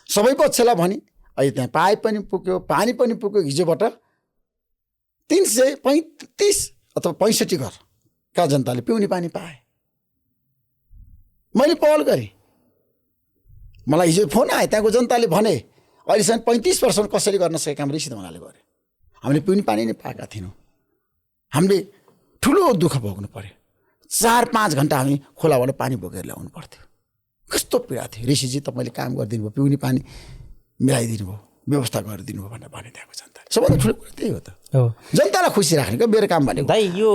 सबै पक्षलाई भने, अहिले त्यहाँ पाइप पनि पुग्यो, पानी पनि पुग्यो। हिजोबाट 335 अथवा 65 घरका जनताले पिउने पानी पाए। मैले पहल गरेँ, मलाई हिजो फोन आयो, त्यहाँको जनताले भने अहिलेसम्म 35 वर्षमा कसरी गर्न सके काम रिसित हुनाले गऱ्यो। हामीले पिउने पानी नै पाएका थिएनौँ। हामीले ठुलो दुःख भोग्नु पर्यो। 4-5 घन्टा हामी खोलाबाट पानी बोकेर ल्याउनु पर्थ्यो। कस्तो पीडा थियो। ऋषिजी तपाईँले काम गरिदिनु भयो, पिउने पानी मिलाइदिनु भयो, व्यवस्था गरिदिनु भयो भनेर भने त्यहाँको जनताले। सबभन्दा ठुलो कुरा त्यही हो त। जनतालाई खुसी राख्ने क्या मेरो काम भनेको। दाइ यो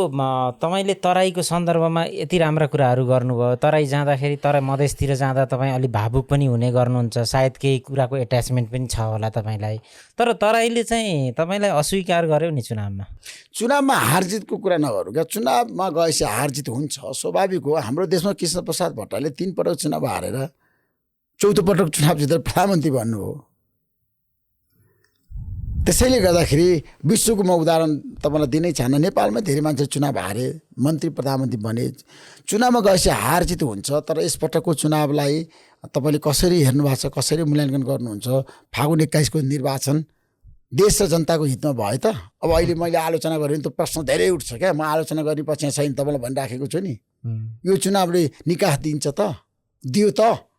तपाईँले तराईको सन्दर्भमा यति राम्रा कुराहरू गर्नुभयो। तराई जाँदाखेरि, तराई मधेसतिर जाँदा तपाईँ अलिक भावुक पनि हुने गर्नुहुन्छ, सायद केही कुराको एट्याचमेन्ट पनि छ होला तपाईँलाई। तर तराईले चाहिँ तपाईँलाई अस्वीकार गर्यो नि चुनावमा। चुनावमा हारजितको कुरा नगरौँ क्या। चुनावमा गएपछि हारजित हुन्छ, स्वाभाविक हो। हाम्रो देशमा कृष्णप्रसाद भट्टराईले 3 पटक चुनाव हारेर 4थो पटक चुनाव जितेर प्रधानमन्त्री बन्नु हो। त्यसैले गर्दाखेरि विश्वको म उदाहरण तपाईँलाई दिनै चाहन्न। नेपालमा धेरै मान्छे चुनाव हारे, मन्त्री प्रधानमन्त्री बने। चुनावमा गएपछि हार जित हुन्छ, तर यसपटकको चुनावलाई तपाईँले कसरी हेर्नु भएको छ, कसरी मूल्याङ्कन गर्नुहुन्छ? फागुन 21 को निर्वाचन देश र जनताको हितमा भयो त? अब अहिले मैले आलोचना गरेँ त प्रश्न धेरै उठ्छ क्या। म आलोचना गर्ने पछि छैन, तपाईँलाई भनिराखेको छु नि। यो चुनावले निकास दिन्छ त? दियो त?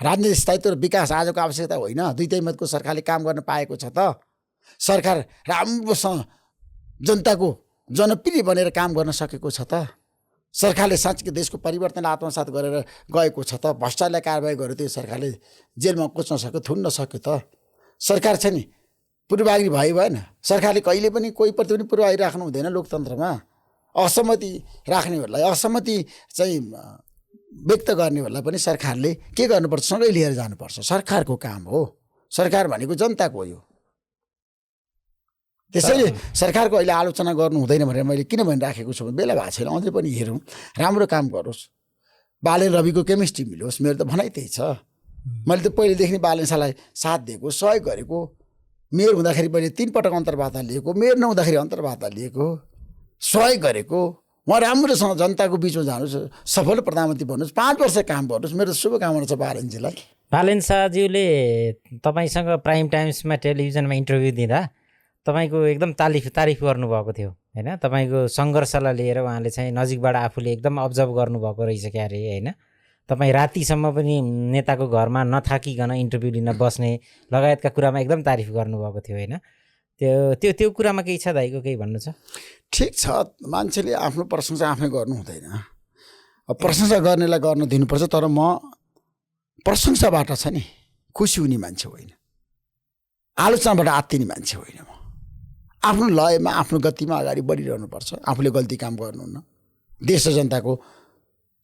राजनीतिक स्थायित्व र विकास आजको आवश्यकता होइन। दुईटै मतको सरकारले काम गर्न पाएको छ त। सरकार राम्रोसँग जनताको जनप्रिय बनेर काम गर्न सकेको छ त। सरकारले साँच्चै देशको परिवर्तन आत्मसात गरेर गएको छ त। भ्रष्टाचारलाई कारबाही गर्यो त्यो सरकारले जेलमा कोच्न सक्यो, थुन्न सक्यो त। सरकार छ नि पूर्वाग्रही भएन। सरकारले कहिले पनि कोहीप्रति पनि पूर्वाग्रही राख्नु हुँदैन। लोकतन्त्रमा असहमति राख्नेहरूलाई, असहमति चाहिँ व्यक्त गर्नेहरूलाई पनि सरकारले के गर्नुपर्छ, सँगै लिएर जानुपर्छ। सरकारको काम हो। सरकार भनेको जनताको हो। त्यसैले सरकारको अहिले आलोचना गर्नु हुँदैन भनेर मैले किन भनिराखेको छु भने बेला भएको छैन। अझै पनि हेरौँ, राम्रो काम गरोस्, बालेन रविको केमिस्ट्री मिलोस्। मेरो त भनाइ त्यही छ। मैले त पहिलेदेखि नै बालेन शाहलाई साथ दिएको, सहयोग गरेको। मेयर हुँदाखेरि मैले 3 पटक अन्तर्वार्ता लिएको, मेयर नहुँदाखेरि अन्तर्वार्ता लिएको, सहयोग गरेको। उहाँ राम्रोसँग जनताको बिचमा जानुहोस्, सफल प्रधानमन्त्री बन्नुहोस्, 5 वर्ष काम गर्नुहोस्। मेरो शुभकामना छ बालेनजीलाई। बालेन शाहज्यूले तपाईँसँग प्राइम टाइम्समा टेलिभिजनमा इन्टरभ्यू दिँदा तपाईँको एकदम तारिफ गर्नुभएको थियो होइन। तपाईँको सङ्घर्षलाई लिएर उहाँले चाहिँ नजिकबाट आफूले एकदम अब्जर्भ गर्नुभएको रहेछ क्यारे होइन। तपाईँ रातिसम्म पनि नेताको घरमा नथाकिकन इन्टरभ्यू लिन बस्ने लगायतका कुरामा एकदम तारिफ गर्नुभएको थियो होइन। त्यो कुरामा केही छ दाइको, केही भन्नु छ? ठिक छ, मान्छेले आफ्नो प्रशंसा आफै गर्नु हुँदैन। प्रशंसा गर्नेलाई गर्न दिनुपर्छ। तर म प्रशंसाबाट छ नि खुसी हुने मान्छे होइन, आलोचनाबाट आत्तिने मान्छे होइन। म आफ्नो लयमा आफ्नो गतिमा अगाडि बढिरहनुपर्छ। आफूले गल्ती काम गर्नुहुन्न। देश र जनताको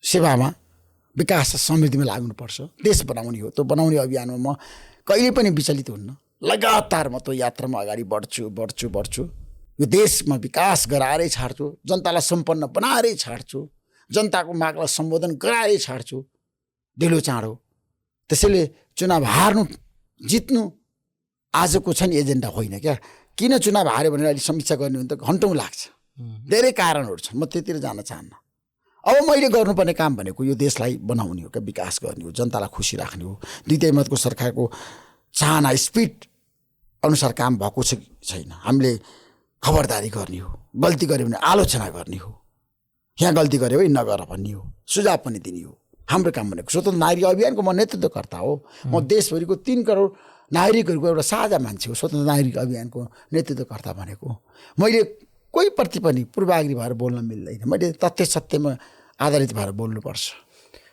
सेवामा विकास र समृद्धिमा लाग्नुपर्छ। देश बनाउने हो, त्यो बनाउने अभियानमा म कहिले पनि विचलित हुन्न। लगातार म त्यो यात्रामा अगाडि बढ्छु। यो देशमा विकास गराएरै छाड्छु, जनतालाई सम्पन्न बनाएरै छाड्छु, जनताको मागलाई सम्बोधन गराएरै छाड्छु ढिलो चाँडो। त्यसैले चुनाव हार्नु जित्नु आजको छ नि एजेन्डा होइन क्या। किन चुनाव हार्यो भनेर अहिले समीक्षा गर्ने हो भने त घन्टौँ लाग्छ। धेरै कारणहरू छन्, म त्यतिर जान चाहन्न। अब मैले गर्नुपर्ने काम भनेको यो देशलाई बनाउने हो क्या, विकास गर्ने हो, जनतालाई खुसी राख्ने हो। दुईटै मतको सरकारको चाहना स्पिड अनुसार काम भएको छैन। हामीले खबरदारी गर्ने हो, गल्ती गऱ्यो भने आलोचना गर्ने हो, यहाँ गल्ती गऱ्यो है नगर भन्ने हो, सुझाव पनि दिने हो। हाम्रो काम भनेको स्वतन्त्र नागरिक अभियानको म नेतृत्वकर्ता हो। म देशभरिको 3 करोड नागरिकहरूको एउटा साझा मान्छे हो। स्वतन्त्र नागरिक अभियानको नेतृत्वकर्ता भनेको मैले कोहीप्रति पनि पूर्वाग्रही भएर बोल्न मिल्दैन। मैले तथ्य सत्यमा आधारित भएर बोल्नुपर्छ।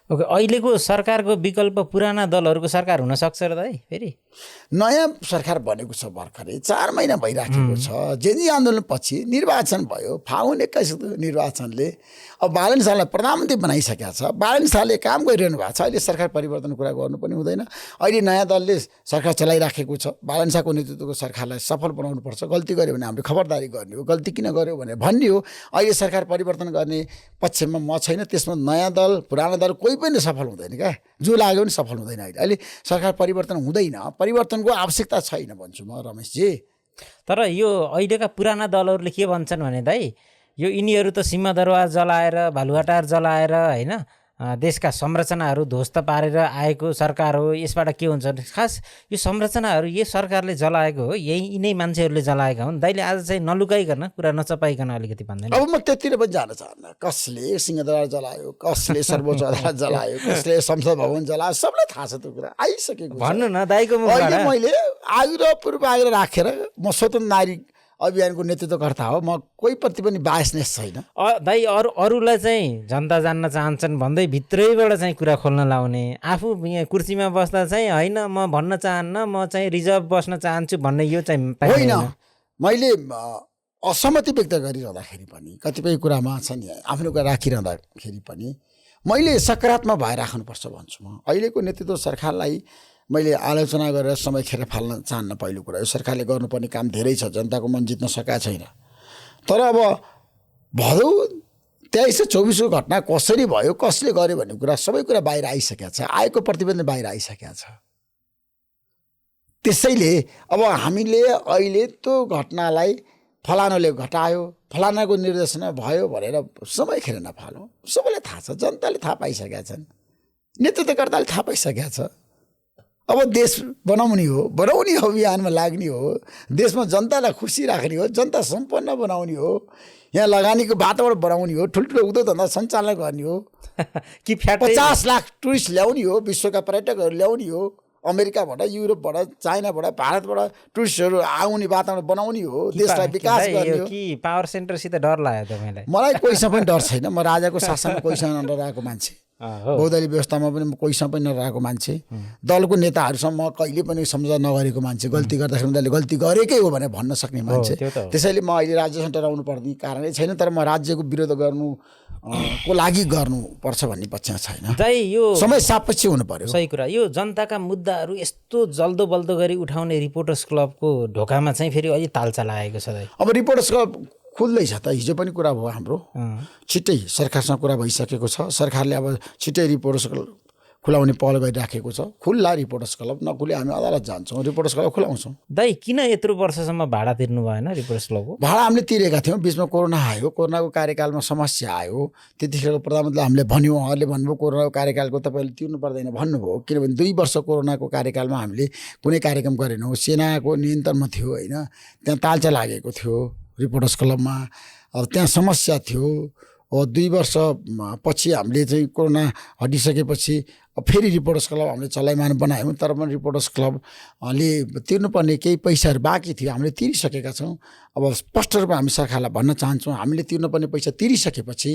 ओके, अहिलेको सरकारको विकल्प पुराना दलहरूको सरकार हुनसक्छ र दाइ? फेरि नयाँ सरकार बनेको छ भर्खरै, 4 महिना भइराखेको छ। जेन्जी आन्दोलनपछि निर्वाचन भयो, फागुन 21 निर्वाचनले अब बालेन शाहलाई प्रधानमन्त्री बनाइसकेका छ। बालेन शाहले काम गरिरहनु भएको छ। अहिले सरकार परिवर्तनको कुरा गर्नु पनि हुँदैन। अहिले नयाँ दलले सरकार चलाइराखेको छ। बालेन शाहको नेतृत्वको सरकारलाई सफल बनाउनुपर्छ। गल्ती गऱ्यो भने हामीले खबरदारी गर्ने हो, गल्ती किन गर्यो भनेर भन्ने हो। अहिले सरकार परिवर्तन गर्ने पक्षमा म छैन। त्यसमा नयाँ दल पुरानो दल कोही पनि सफल हुँदैन क्या। जो लाग्यो पनि सफल हुँदैन। अहिले सरकार परिवर्तन हुँदैन, परिवर्तनको आवश्यकता छैन भन्छु म रमेशजी। तर यो अहिलेका पुराना दलहरूले के भन्छन् भने दाइ, यो यिनीहरू त सिंहदरबार जलाएर, भालुवाटार जलाएर होइन, देशका संरचनाहरू ध्वस्त पारेर आएको सरकार हो। यसबाट के हुन्छ भने खास यो संरचनाहरू यो सरकारले जलाएको हो, यिनै मान्छेहरूले जलाएका हुन्। दाइले आज चाहिँ नलुकाइकन कुरा नचपाइकन अलिकति भन्दैन? अब म त्यतिर पनि जान चाहन्न। कसले सिंहदरबार जलायो, कसले सर्वोच्च अदालत जलायो, कसले संसद भवन जलायो, सबलाई थाहा छ त्यो कुरा, आइसकेको छ। भन्नु न दाइको मुखबाट। अहिले मैले आग्रह पूर्वाग्रह राखेर म स्वतन्त्र नागरिक अभियानको नेतृत्वकर्ता हो। म कोहीप्रति पनि बायसनेस छैन। दाइ अरूलाई चाहिँ जनता जान्न चाहन्छन् भन्दै भित्रैबाट चाहिँ कुरा खोल्न लाउने, आफू यहाँ कुर्सीमा बस्दा चाहिँ होइन म भन्न चाहन्न, म चाहिँ रिजर्भ बस्न चाहन्छु भन्ने यो चाहिँ होइन। मैले असहमति व्यक्त गरिरहँदाखेरि पनि कतिपय कुरामा छ नि आफ्नो कुरा राखिरहँदाखेरि पनि मैले सकारात्मक भएर राख्नुपर्छ भन्छु। म अहिलेको नेतृत्व सरकारलाई मैले आलोचना गरेर समय खेर फाल्न चाहन्न। पहिलो कुरा, यो सरकारले गर्नुपर्ने काम धेरै छ, जनताको मन जित्न सकेका छैन। तर अब भदौ 23 र 24को घटना कसरी भयो, कसले गर्यो भन्ने कुरा सबै कुरा बाहिर आइसकेका छ। आएको प्रतिवेदन बाहिर आइसकेका छ। त्यसैले अब हामीले अहिले त्यो घटनालाई फलानाले घटायो, फलानाको निर्देशना भयो भनेर समय खेर नफालौँ। सबैलाई थाहा छ, जनताले थाहा पाइसकेका छन्, नेतृत्वकर्ताले थाहा पाइसकेका छ। अब देश बनाउने अभियानमा लाग्ने हो, देशमा जनतालाई खुसी राख्ने हो, जनता सम्पन्न बनाउने हो, यहाँ लगानीको वातावरण बनाउने हो, ठुल्ठुलो उद्योग धन्दा सञ्चालन गर्ने हो, कि फ्याक्ट्री 50 लाख टुरिस्ट ल्याउने हो, विश्वका पर्यटकहरू ल्याउने हो, अमेरिकाबाट, युरोपबाट, चाइनाबाट, भारतबाट टुरिस्टहरू आउने वातावरण बनाउने हो, देशलाई विकास गर्ने हो। कि पावर सेन्टरसित डर लाग्यो तपाईँलाई? मलाई कोहीसँग पनि डर छैन। म राजाको शासनमा कोहीसँग नडराएको मान्छे, बहुदलीय व्यवस्थामा पनि म कोहीसँग पनि नरहेको मान्छे, दलको नेताहरूसँग म कहिले पनि सम्झौता नगरेको मान्छे, गल्ती गर्दाखेरि उनीहरूले गल्ती गरेकै हो भनेर भन्न सक्ने मान्छे। त्यसैले म अहिले राज्यसँग डराउनु पर्ने कारणै छैन, तर म राज्यको विरोध गर्नु को लागि गर्नुपर्छ भन्ने पक्षमा छैन। यो समय सापेक्ष हुनु पर्यो। सही कुरा। यो जनताका मुद्दाहरू यस्तो जल्दो बल्दो गरी उठाउने रिपोर्टर्स क्लबको ढोकामा चाहिँ फेरि अलि तालचा लागेको छ। अब रिपोर्टर्स क्लब खुल्दैछ त, हिजो पनि कुरा भयो हाम्रो, छिट्टै सरकारसँग कुरा भइसकेको छ। सरकारले अब छिट्टै रिपोर्टर्स खुलाउने पहल गरिराखेको छ। खुल्ला रिपोर्टर्स क्लब, नखुले हामी अदालत जान्छौँ, रिपोर्टर्स क्लब खुलाउँछौँ। दाइ किन यत्रो वर्षसम्म भाडा तिर्नु भएन रिपोर्टर्स क्लबको? भाडा हामीले तिरेका थियौँ, बिचमा कोरोना आयो, कोरोनाको कार्यकालमा समस्या आयो, त्यतिखेरको प्रधानमन्त्रीले हामीले भन्यौँ, उहाँहरूले भन्नुभयो कोरोनाको कार्यकालको तपाईँले तिर्नु पर्दैन भन्नुभयो। किनभने 2 वर्ष कोरोनाको कार्यकालमा हामीले कुनै कार्यक्रम गरेनौँ, सेनाको नियन्त्रणमा थियो होइन, त्यहाँ तालचा लागेको थियो रिपोर्टर्स क्लबमा। अब त्यहाँ समस्या थियो। 2 वर्ष पछि हामीले चाहिँ कोरोना हटिसकेपछि फेरि रिपोर्टर्स क्लब हामीले चलायमान बनायौँ, तर पनि रिपोर्टर्स क्लबले तिर्नुपर्ने केही पैसाहरू बाँकी थियो, हामीले तिरिसकेका छौँ। अब स्पष्ट रूपमा हामी सरकारलाई भन्न चाहन्छौँ, हामीले तिर्नुपर्ने पैसा तिरिसकेपछि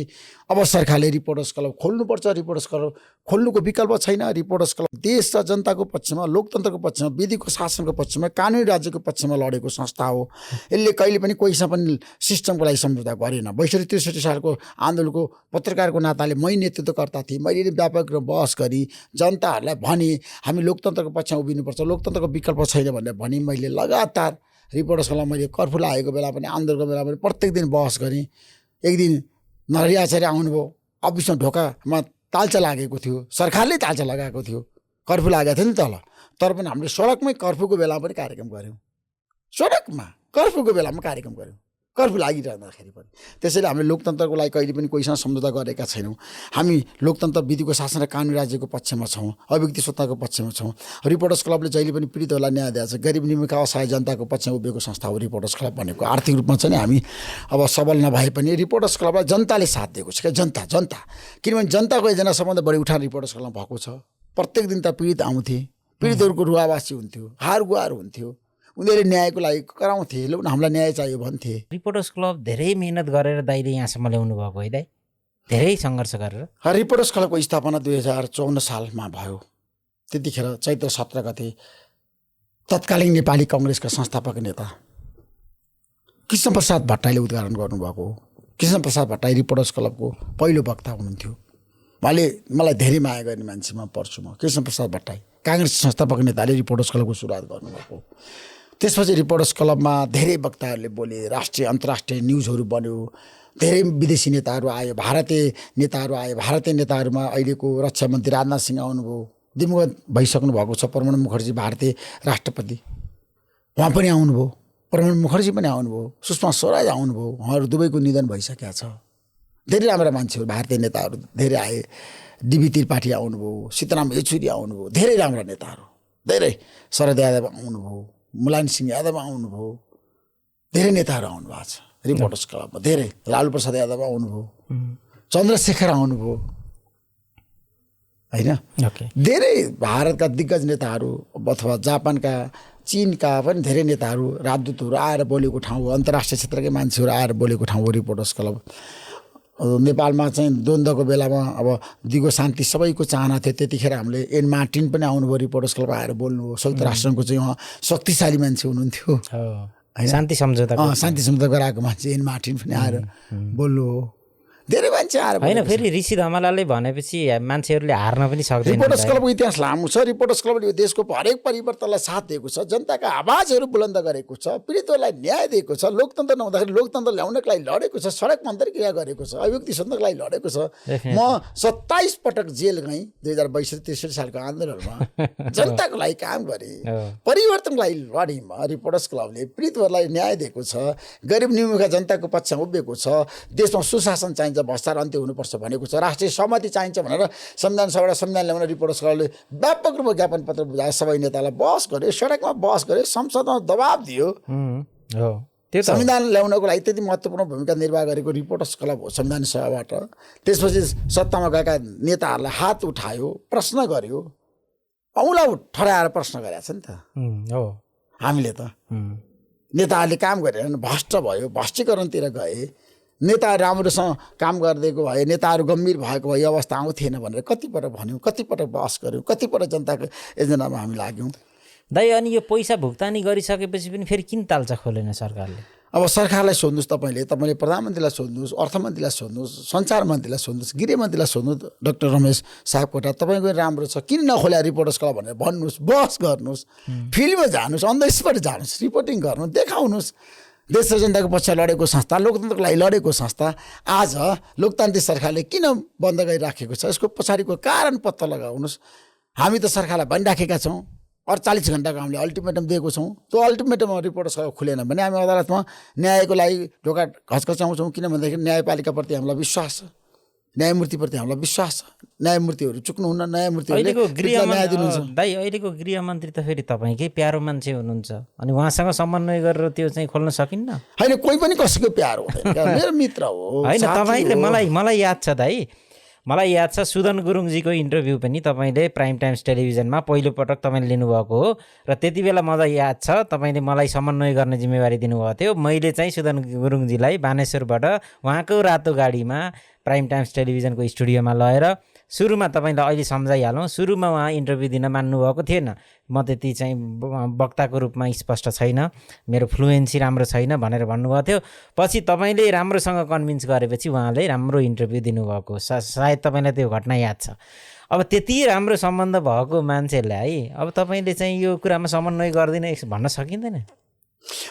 अब सरकारले रिपोर्टर्स क्लब खोल्नुपर्छ। रिपोर्टर्स क्लब खोल्नुको विकल्प छैन। रिपोर्टर्स क्लब देश र जनताको पक्षमा, लोकतन्त्रको पक्षमा, विधिको शासनको पक्षमा, कानुनी राज्यको पक्षमा लडेको संस्था हो। यसले कहिले पनि कोहीसँग पनि सिस्टमको लागि सम्झौता गरेन। 62-63 सालको आन्दोलनको पत्रकारको नाताले मै नेतृत्वकर्ता थिएँ, मैले व्यापक बहस गरेँ, जनताहरूलाई भने हामी लोकतन्त्रको पक्षमा उभिनुपर्छ, लोकतन्त्रको विकल्प छैन भनेर भने मैले लगातार रिपोर्टर्स क्लबमा मैले कर्फ्यू लागेको बेला पनि, आन्दोलनको बेला पनि प्रत्येक दिन बहस गरेँ। एक दिन नरहरि आचार्य आउनुभयो, अफिसमा ढोकामा तालचा लागेको थियो, सरकारले तालचा लगाएको थियो, कर्फ्यू लागेको थियो नि तल, तर पनि हामीले सडकमै कर्फ्यूको बेलामा पनि कार्यक्रम गऱ्यौँ। सडकमा कर्फ्यूको बेलामा कार्यक्रम गऱ्यौँ, कर्फ्यू लागिरहँदाखेरि पनि। त्यसैले हामीले लोकतन्त्रको लागि कहिले पनि कोहीसँग सम्झौता गरेका छैनौँ। हामी लोकतन्त्र, विधिको शासन र कानुनी राज्यको पक्षमा छौँ, अभिव्यक्ति स्वतन्त्रको पक्षमा छौँ। रिपोर्टर्स क्लबले जहिले पनि पीडितहरूलाई न्याय दिएको छ। गरिब निमुखा असहाय जनताको पक्षमा उभिएको संस्था हो रिपोर्टर्स क्लब भनेको। आर्थिक रूपमा चाहिँ हामी अब सबल नभए पनि रिपोर्टर्स क्लबलाई जनताले साथ दिएको छ क्या, जनता। किनभने जनताको एकजना सबभन्दा बढी उठान रिपोर्टर्स क्लबमा भएको छ। प्रत्येक दिन त पीडित आउँथे, पीडितहरूको रुवावासी हुन्थ्यो, हार गुहार हुन्थ्यो, उनीहरूले न्यायको लागि कराउँथे, हामीलाई न्याय चाहियो भन्थे। रिपोर्टर्स क्लब धेरै मेहनत गरेर दाइले यहाँसम्म ल्याउनु भएको है दाइ, धेरै सङ्घर्ष गरेर। रिपोर्टर्स क्लबको स्थापना 2054 सालमा भयो। त्यतिखेर चैत्र 17 गते तत्कालीन नेपाली कङ्ग्रेसका संस्थापक नेता कृष्णप्रसाद भट्टराईले उद्घाटन गर्नुभएको हो। कृष्णप्रसाद भट्टराई रिपोर्टर्स क्लबको पहिलो वक्ता हुनुहुन्थ्यो। उहाँले मलाई धेरै माया गर्ने मान्छेमा पर्छु म। कृष्णप्रसाद भट्टराई काङ्ग्रेस संस्थापक नेताले रिपोर्टर्स क्लबको सुरुवात गर्नुभएको। त्यसपछि रिपोर्टर्स क्लबमा धेरै वक्ताहरूले बोले, राष्ट्रिय अन्तर्राष्ट्रिय न्युजहरू बन्यो, धेरै विदेशी नेताहरू आयो, भारतीय नेताहरू आए। भारतीय नेताहरूमा अहिलेको रक्षा मन्त्री राजनाथ सिंह आउनुभयो, दिवंगत भइसक्नु भएको छ प्रणब मुखर्जी भारतीय राष्ट्रपति, उहाँ पनि आउनुभयो। प्रणब मुखर्जी पनि आउनुभयो, सुषमा स्वराज आउनुभयो, उहाँहरू दुवैको निधन भइसकेका छ। धेरै राम्रा मान्छेहरू भारतीय नेताहरू धेरै आए। डिबी त्रिपाठी आउनुभयो, सीताराम येचुरी आउनुभयो, धेरै राम्रा नेताहरू, धेरै शरद यादव आउनुभयो, मुलायम सिंह यादव आउनुभयो, धेरै नेताहरू आउनुभएको छ रिपोर्टर्स क्लबमा। धेरै लालु प्रसाद यादव आउनुभयो, चन्द्रशेखर आउनुभयो होइन। धेरै भारतका दिग्गज नेताहरू अथवा जापानका, चीनका पनि धेरै नेताहरू, राजदूतहरू आएर बोलेको ठाउँ हो। अन्तर्राष्ट्रिय क्षेत्रकै मान्छेहरू आएर बोलेको ठाउँ हो रिपोर्टर्स क्लब। नेपालमा चाहिँ द्वन्द्वको बेलामा अब दिगो शान्ति सबैको चाहना थियो। त्यतिखेर हामीले एन मार्टिन पनि आउनुभयो रिपोर्टर्स क्लब आएर बोल्नुभयो। संयुक्त राष्ट्रको चाहिँ उहाँ शक्तिशाली मान्छे हुनुहुन्थ्यो, शान्ति सम्झौता गराएको मान्छे एन मार्टिन पनि आएर बोल्नु हो। धेरै मान्छे आएर होइन। फेरि ऋषि धमलाले भनेपछि मान्छेहरूले हार्न पनि सक्दैन। रिपोर्टर्स क्लबको इतिहास लामो छ। रिपोर्टर्स क्लबले यो देशको हरेक परिवर्तनलाई साथ दिएको छ, जनताका आवाजहरू बुलन्द गरेको छ, पीडितहरूलाई न्याय दिएको छ, लोकतन्त्र नहुँदाखेरि लोकतन्त्र ल्याउनको लागि लडेको छ, सडकमा अन्तर्क्रिया गरेको छ, अभिव्यक्ति स्वतन्त्रको लागि लडेको छ। म 27 पटक जेल गएँ 2062-63 सालको आन्दोलनमा, जनताको लागि काम गरेँ, परिवर्तनको लागि लडेँ। म रिपोर्टर्स क्लबले पीडितहरूलाई न्याय दिएको छ, गरिब निमुखा जनताको पक्षमा उभिएको छ, देशमा सुशासन चाहिन्छ, चाहिन्छ, भ्रष्टाचार अन्त्य हुनुपर्छ भनेको छ, राष्ट्रिय सहमति चाहिन्छ भनेर संविधान सभाबाट संविधान ल्याउन रिपोर्टर्स क्लबले व्यापक रूपमा ज्ञापन पत्र बुझायो, सबै नेतालाई बहस गर्यो, सडकमा बहस गर्यो, संसदमा दबाब दियो। हो त्यो संविधान ल्याउनको लागि त्यति महत्त्वपूर्ण भूमिका निर्वाह गरेको रिपोर्टर्स क्लब हो संविधान सभाबाट। त्यसपछि सत्तामा गएका नेताहरूलाई हात उठायो, प्रश्न गर्यो, औँला ठडाएर प्रश्न गरेका छ नि त। हो हामीले त नेताहरूले काम गरेन, भ्रष्ट भयो, भ्रष्टीकरणतिर गए, नेताहरू राम्रोसँग काम गरिदिएको भए, नेताहरू गम्भीर भएको भए यो अवस्था आउँथेन भनेर कतिपटक भन्यौँ, कतिपटक बहस गऱ्यौँ, कतिपटक जनताको एजेन्डामा हामी लाग्यौँ। दाइ अनि यो पैसा भुक्तानी गरिसकेपछि पनि फेरि किन तालचा खोलेन सरकारले? अब सरकारलाई सोध्नुहोस्, तपाईँले प्रधानमन्त्रीलाई सोध्नुहोस्, अर्थमन्त्रीलाई सोध्नुहोस्, सञ्चार मन्त्रीलाई सोध्नुहोस्, गृहमन्त्रीलाई सोध्नुहोस्, डाक्टर रमेश सापकोटा तपाईँको राम्रो छ, किन नखोल्या रिपोर्टर्स क्लब भनेर भन्नुहोस्, बहस गर्नुहोस्, फिल्डमा जानुहोस्, अन द स्पट जानुहोस्, रिपोर्टिङ गर्नुहोस्, देखाउनुहोस्। देश र जनताको पक्ष लडेको संस्था, लोकतन्त्रको लागि लडेको संस्था आज लोकतान्त्रिक सरकारले किन बन्द गरिराखेको छ, यसको पछाडिको कारण पत्ता लगाउनुहोस्। हामी त सरकारलाई भनिराखेका छौँ, 48 घण्टाको हामीले अल्टिमेटम दिएको छौँ। त्यो अल्टिमेटममा रिपोर्टर्स क्लब खुलेन भने हामी अदालतमा न्यायको लागि ढोका घचघचाउँछौँ। किन भन्दाखेरि न्यायपालिकाप्रति हामीलाई विश्वास छ, न्यायमूर्तिप्रति हामीलाई विश्वास छ। न्यायमूर्तिहरू चुक्नुहुन्न, न्यायमूर्तिहरूले न्याय दिनुहुन्छ। दाइ अहिलेको गृहमन्त्री त फेरि तपाईँकै प्यारो मान्छे हुनुहुन्छ, अनि उहाँसँग समन्वय गरेर त्यो चाहिँ खोल्न सकिन्न? होइन, कोही पनि कसैको प्यारो हुँदैन, मेरो मित्र हो। होइन तपाईँले मलाई याद छ दाइ, मलाई याद छ सुदन गुरुङजीको इन्टरभ्यू पनि तपाईँले प्राइम टाइम्स टेलिभिजनमा पहिलोपटक तपाईँले लिनुभएको हो, र त्यति बेला मलाई याद छ तपाईँले मलाई समन्वय गर्ने जिम्मेवारी दिनुभएको थियो। मैले चाहिँ सुदन गुरुङजीलाई बानेश्वरबाट उहाँको रातो गाडीमा प्राइम टाइम्स टेलिभिजनको स्टुडियोमा लगेर सुरुमा तपाईँलाई अहिले सम्झाइहालौँ, सुरुमा उहाँ इन्टरभ्यू दिन मान्नुभएको थिएन। म त्यति चाहिँ वक्ताको रूपमा स्पष्ट छैन, मेरो फ्लुएन्सी राम्रो छैन भनेर भन्नुभएको थियो। पछि तपाईँले राम्रोसँग कन्भिन्स गरेपछि उहाँले राम्रो इन्टरभ्यू दिनुभएको, सायद तपाईँलाई त्यो घटना याद छ। अब त्यति राम्रो सम्बन्ध भएको मान्छेलाई अब तपाईँले चाहिँ यो कुरामा समन्वय गर्दिन भन्न सकिँदैन?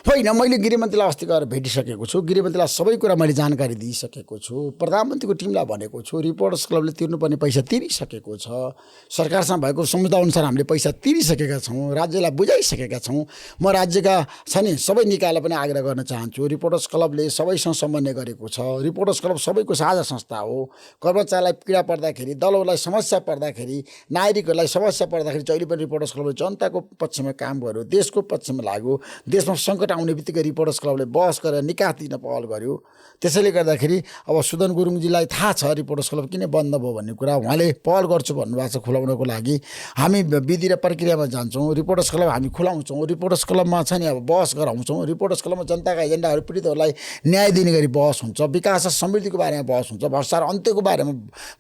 होइन, मैले गृहमन्त्रीलाई अस्ति गएर भेटिसकेको छु, गृहमन्त्रीलाई सबै कुरा मैले जानकारी दिइसकेको छु, प्रधानमन्त्रीको टिमलाई भनेको छु, रिपोर्टर्स क्लबले तिर्नुपर्ने पैसा तिरिसकेको छ, सरकारसँग भएको सम्झौता अनुसार हामीले पैसा तिरिसकेका छौँ, राज्यलाई बुझाइसकेका छौँ। म राज्यका छ नि सबै निकायलाई पनि आग्रह गर्न चाहन्छु, रिपोर्टर्स क्लबले सबैसँग समन्वय गरेको छ। रिपोर्टर्स क्लब सबैको साझा संस्था हो। कर्मचारीलाई पीडा पर्दाखेरि, दलहरूलाई समस्या पर्दाखेरि, नागरिकहरूलाई समस्या पर्दाखेरि जहिले पनि रिपोर्टर्स क्लबले जनताको पक्षमा काम गर्यो, देशको पक्षमा लाग्यो। देशमा सङ्कट आउने बित्तिकै रिपोर्टर्स क्लबले बहस गरेर निकास दिन पहल गर्यो। त्यसैले गर्दाखेरि अब सुदन गुरुङजीलाई थाहा छ रिपोर्टर्स क्लब किन बन्द भयो भन्ने कुरा, उहाँले पहल गर्छु भन्नुभएको छ खुलाउनको लागि। हामी विधि र प्रक्रियामा जान्छौँ, रिपोर्टर्स क्लब हामी खुलाउँछौँ, रिपोर्टर्स क्लबमा छ नि अब बहस गराउँछौँ। रिपोर्टर्स क्लबमा जनताका एजेन्डाहरू पीडितहरूलाई न्याय दिने गरी बहस हुन्छ, विकास र समृद्धिको बारेमा बहस हुन्छ, भ्रष्टाचार अन्त्यको बारेमा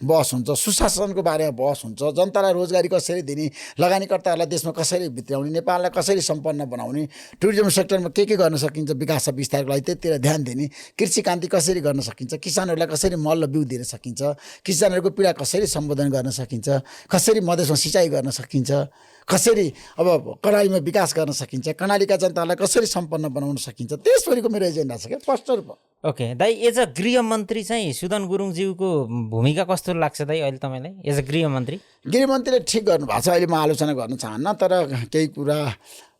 बहस हुन्छ, सुशासनको बारेमा बहस हुन्छ, जनतालाई रोजगारी कसरी दिने, लगानीकर्ताहरूलाई देशमा कसरी भित्राउने, नेपाललाई कसरी सम्पन्न बनाउने, टुरिज्म सेक्टरमा के गर्न सकिन्छ विकास र विस्तारको लागि त्यतिर ध्यान दिने, कृषि क्रान्ति कसरी गर्न सकिन्छ, किसानहरूलाई कसरी मल र बिउ दिन सकिन्छ, किसानहरूको पीडा कसरी सम्बोधन गर्न सकिन्छ, कसरी मधेसमा सिँचाइ गर्न सकिन्छ, कसरी अब कर्णालीमा विकास गर्न सकिन्छ, कर्णालीका जनतालाई कसरी सम्पन्न बनाउन सकिन्छ, त्यसभरिको मेरो एजेन्डा छ क्या स्पष्ट रूपमा। ओके दाइ, एज अ गृहमन्त्री चाहिँ सुदन गुरुङज्यूको भूमिका कस्तो लाग्छ दाइ अहिले तपाईँलाई एज अ गृहमन्त्री? गृहमन्त्रीले ठिक गर्नुभएको छ, अहिले म आलोचना गर्न चाहन्न, तर केही कुरा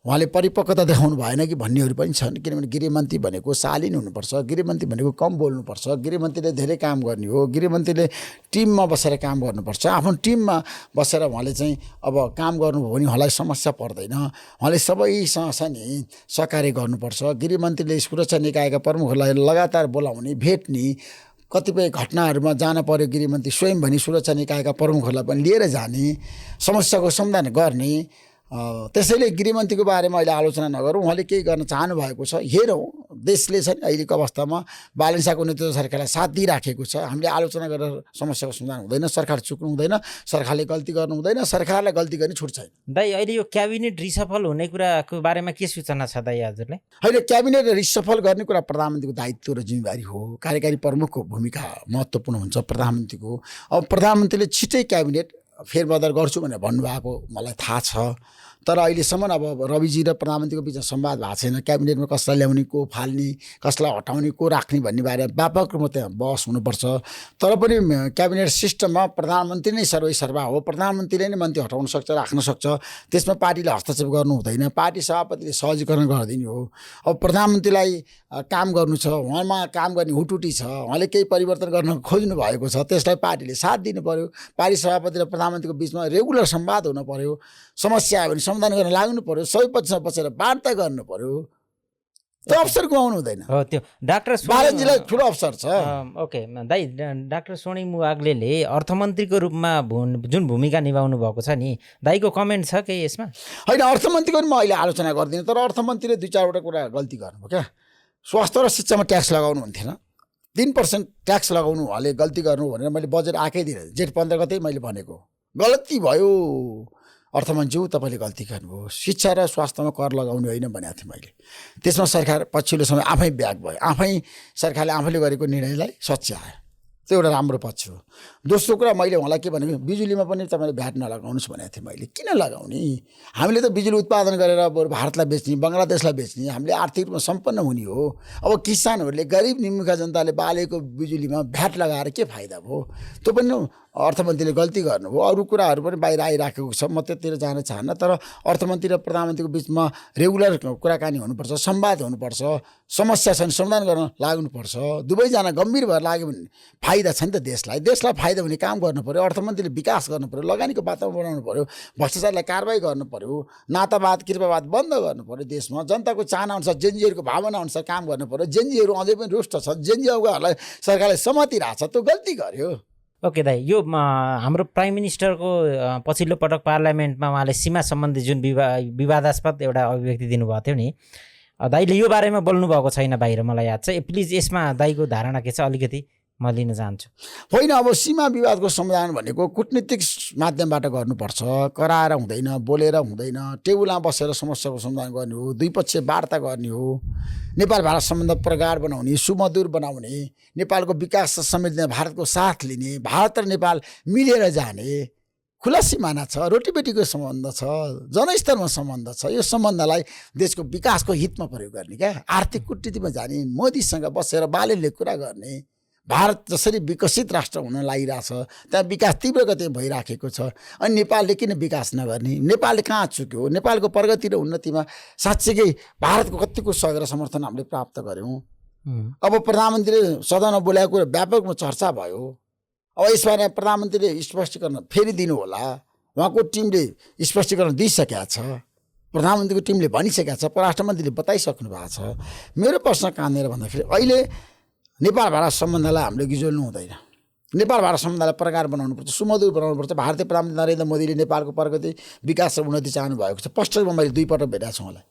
उहाँले परिपक्वता देखाउनु भएन कि भन्नेहरू पनि छन्। किनभने गृहमन्त्री भनेको शालीन हुनुपर्छ, गृहमन्त्री भनेको कम बोल्नुपर्छ, गृहमन्त्रीले धेरै काम गर्ने हो, गृहमन्त्रीले टिममा बसेर काम गर्नुपर्छ। आफ्नो टिममा बसेर उहाँले चाहिँ अब काम गर्नुभयो भने उहाँलाई समस्या पर्दैन, उहाँले सबैसँग छ नि सहकार्य गर्नुपर्छ। गृहमन्त्रीले सुरक्षा निकायका प्रमुखहरूलाई लगातार बोलाउने, भेट्ने, कतिपय घटनाहरूमा जान पर्यो गृहमन्त्री स्वयं भने सुरक्षा निकायका प्रमुखहरूलाई पनि लिएर जाने, समस्याको समाधान गर्ने। त्यसैले गृहमन्त्रीको बारेमा अहिले आलोचना नगरौँ, उहाँले केही गर्न चाहनु भएको छ। हेरौँ, देशले छ नि अहिलेको अवस्थामा बालनसाको नेतृत्व सरकारलाई साथ दिइराखेको छ। हामीले आलोचना गरेर समस्याको समाधान हुँदैन, सरकार चुक्नु हुँदैन, सरकारले गल्ती गर्नु हुँदैन, सरकारलाई गल्ती गर्ने छुट छैन। दाइ अहिले यो क्याबिनेट रिसफल हुने कुराको बारेमा के सूचना छ दाइ हजुरले? होइन, क्याबिनेट रिसफल गर्ने कुरा प्रधानमन्त्रीको दायित्व र जिम्मेवारी हो। कार्यकारी प्रमुखको भूमिका महत्त्वपूर्ण हुन्छ प्रधानमन्त्रीको। अब प्रधानमन्त्रीले छिटै क्याबिनेट फेरबदल गर्छु भनेर भन्नुभएको मलाई थाहा छ। तर अहिलेसम्म अब रविजी र प्रधानमन्त्रीको बिचमा संवाद भएको छैन। क्याबिनेटमा कसलाई ल्याउने, को फाल्ने, कसलाई हटाउने, को राख्ने भन्ने बारेमा व्यापक रूपमा त्यहाँ बहस हुनुपर्छ। तर पनि क्याबिनेट सिस्टममा प्रधानमन्त्री नै सर्वैसर्वा हो। प्रधानमन्त्रीले नै मन्त्री हटाउन सक्छ, राख्न सक्छ। त्यसमा पार्टीले हस्तक्षेप गर्नु हुँदैन। पार्टी सभापतिले सहजीकरण गरिदिने हो। अब प्रधानमन्त्रीलाई काम गर्नु छ, उहाँमा काम गर्ने हुटुटी छ, उहाँले केही परिवर्तन गर्न खोज्नु भएको छ, त्यसलाई पार्टीले साथ दिनु पर्यो। पार्टी सभापति र प्रधानमन्त्रीको बिचमा रेगुलर संवाद हुन पर्यो। समस्या आयो भने समाधान गर्न लाग्नु पर्यो। सबै पक्षमा बसेर वार्ता गर्नु पर्यो। त्यो अवसर गुमाउनु हुँदैन। हो त्यो डाक्टर बालनजीलाई ठुलो अवसर छ। ओके दाइ, डाक्टर सोनिङ मुवाग्लेले अर्थमन्त्रीको रूपमा जुन भूमिका निभाउनु भएको छ नि, दाइको कमेन्ट छ केही यसमा? होइन, अर्थमन्त्रीको पनि म अहिले आलोचना गर्दिनँ। तर अर्थमन्त्रीले 2-4वटा कुरा गल्ती गर्नुभयो क्या। स्वास्थ्य र शिक्षामा ट्याक्स लगाउनु हुन्थेन। 3% ट्याक्स लगाउनु उहाँले गल्ती गर्नु भनेर मैले बजेट आएकै दिन जेठ 15 गते मैले भनेको गल्ती भयो। अर्थमन्त्री तपाईँले गल्ती गर्नुभयो। शिक्षा र स्वास्थ्यमा कर लगाउने होइन भनेको थिएँ मैले। त्यसमा सरकार पछिल्लो समय आफै ब्याक भयो। आफै सरकारले आफैले गरेको निर्णयलाई सच्यायो। त्यो एउटा राम्रो पक्ष हो। दोस्रो कुरा मैले उहाँलाई के भनेको, बिजुलीमा पनि तपाईँले भ्याट नलगाउनुहोस् भनेको थिएँ मैले। किन लगाउने? हामीले त बिजुली उत्पादन गरेर बरु भारतलाई बेच्ने, बङ्गलादेशलाई बेच्ने, हामीले आर्थिक रूपमा सम्पन्न हुने हो। अब किसानहरूले, गरिब निमुखा जनताले बालेको बिजुलीमा भ्याट लगाएर के फाइदा भयो? त्यो पनि अर्थमन्त्रीले गल्ती गर्नुभयो। अरू कुराहरू पनि बाहिर आइराखेको छ, म त्यतिर जान चाहन्न। तर अर्थमन्त्री र प्रधानमन्त्रीको बिचमा रेगुलर कुराकानी हुनुपर्छ, संवाद हुनुपर्छ। समस्या छन् समाधान गर्न लाग्नुपर्छ। दुवैजना गम्भीर भएर लाग्यो भने फाइदा छ नि त देशलाई। देशलाई फाइदा हुने काम गर्नु पर्यो। अर्थमन्त्रीले विकास गर्नु पर्यो, लगानीको वातावरण बनाउनु पर्यो, भ्रष्टाचारलाई कारबाही गर्नु पर्यो, नातावाद कृपावाद बन्द गर्नु पर्यो। देशमा जनताको चाहना अनुसार, जेनजीहरूको भावना अनुसार काम गर्नु पर्यो। जेनजीहरू अझै पनि रुष्ट छ। जेनजीहरूलाई सरकारले सहमति राख्छ, त्यो गल्ती गर्यो। ओके दाइ, यो हाम्रो प्राइम मिनिस्टरको पछिल्लो पटक पार्लियामेन्टमा उहाँले सीमा सम्बन्धी जुन विवादास्पद एउटा अभिव्यक्ति दिनुभएको थियो नि, दाइले यो बारेमा बोल्नुभएको छैन बाहिर, मलाई याद छ। प्लिज यसमा दाइको धारणा के छ अलिकति म लिन चाहन्छु। होइन, अब सीमा विवादको समाधान भनेको कुटनीतिक माध्यमबाट गर्नुपर्छ। कराएर हुँदैन, बोलेर हुँदैन। टेबलमा बसेर समस्याको समाधान गर्ने हो। दुईपक्षीय वार्ता गर्ने हो। नेपाल भारत सम्बन्ध प्रगाढ बनाउने, सुमधुर बनाउने, नेपालको विकास र समृद्धिमा भारतको साथ लिने, भारत र नेपाल मिलेर जाने, खुला सिमाना छ, रोटीबेटीको सम्बन्ध छ, जनस्तरमा सम्बन्ध छ। यो सम्बन्धलाई देशको विकासको हितमा प्रयोग गर्ने क्या। आर्थिक कूटनीतिमा जाने, मोदीसँग बसेर बालेनले कुरा गर्ने। भारत जसरी विकसित राष्ट्र हुन लागिरहेछ, त्यहाँ विकास तीव्र गतिमा भइराखेको छ। अनि नेपालले किन विकास नगर्ने? नेपालले कहाँ चुक्यो? नेपालको प्रगति र उन्नतिमा साँच्चीकै भारतको कतिको सहयोग र समर्थन हामीले प्राप्त गऱ्यौँ। अब प्रधानमन्त्रीले सदनमा बोलाएको कुरा व्यापकमा चर्चा भयो। अब यसबारे प्रधानमन्त्रीले स्पष्टीकरण फेरि दिनु होला। उहाँको टिमले स्पष्टीकरण दिइसकेका छ। प्रधानमन्त्रीको टिमले भनिसकेका छ। परराष्ट्र मन्त्रीले बताइसक्नु भएको छ। मेरो प्रश्न कहाँनिर भन्दाखेरि अहिले नेपाल भारत सम्बन्धलाई हामीले गिजोल्नु हुँदैन। नेपाल भारत सम्बन्धलाई प्रगाढ बनाउनुपर्छ, सुमधुर बनाउनुपर्छ। भारतीय प्रधानमन्त्री नरेन्द्र मोदीले नेपालको प्रगति, विकास र उन्नति चाहनु भएको छ। स्पष्ट रूपमा मैले 2 पटक भेटेको छु उहाँलाई।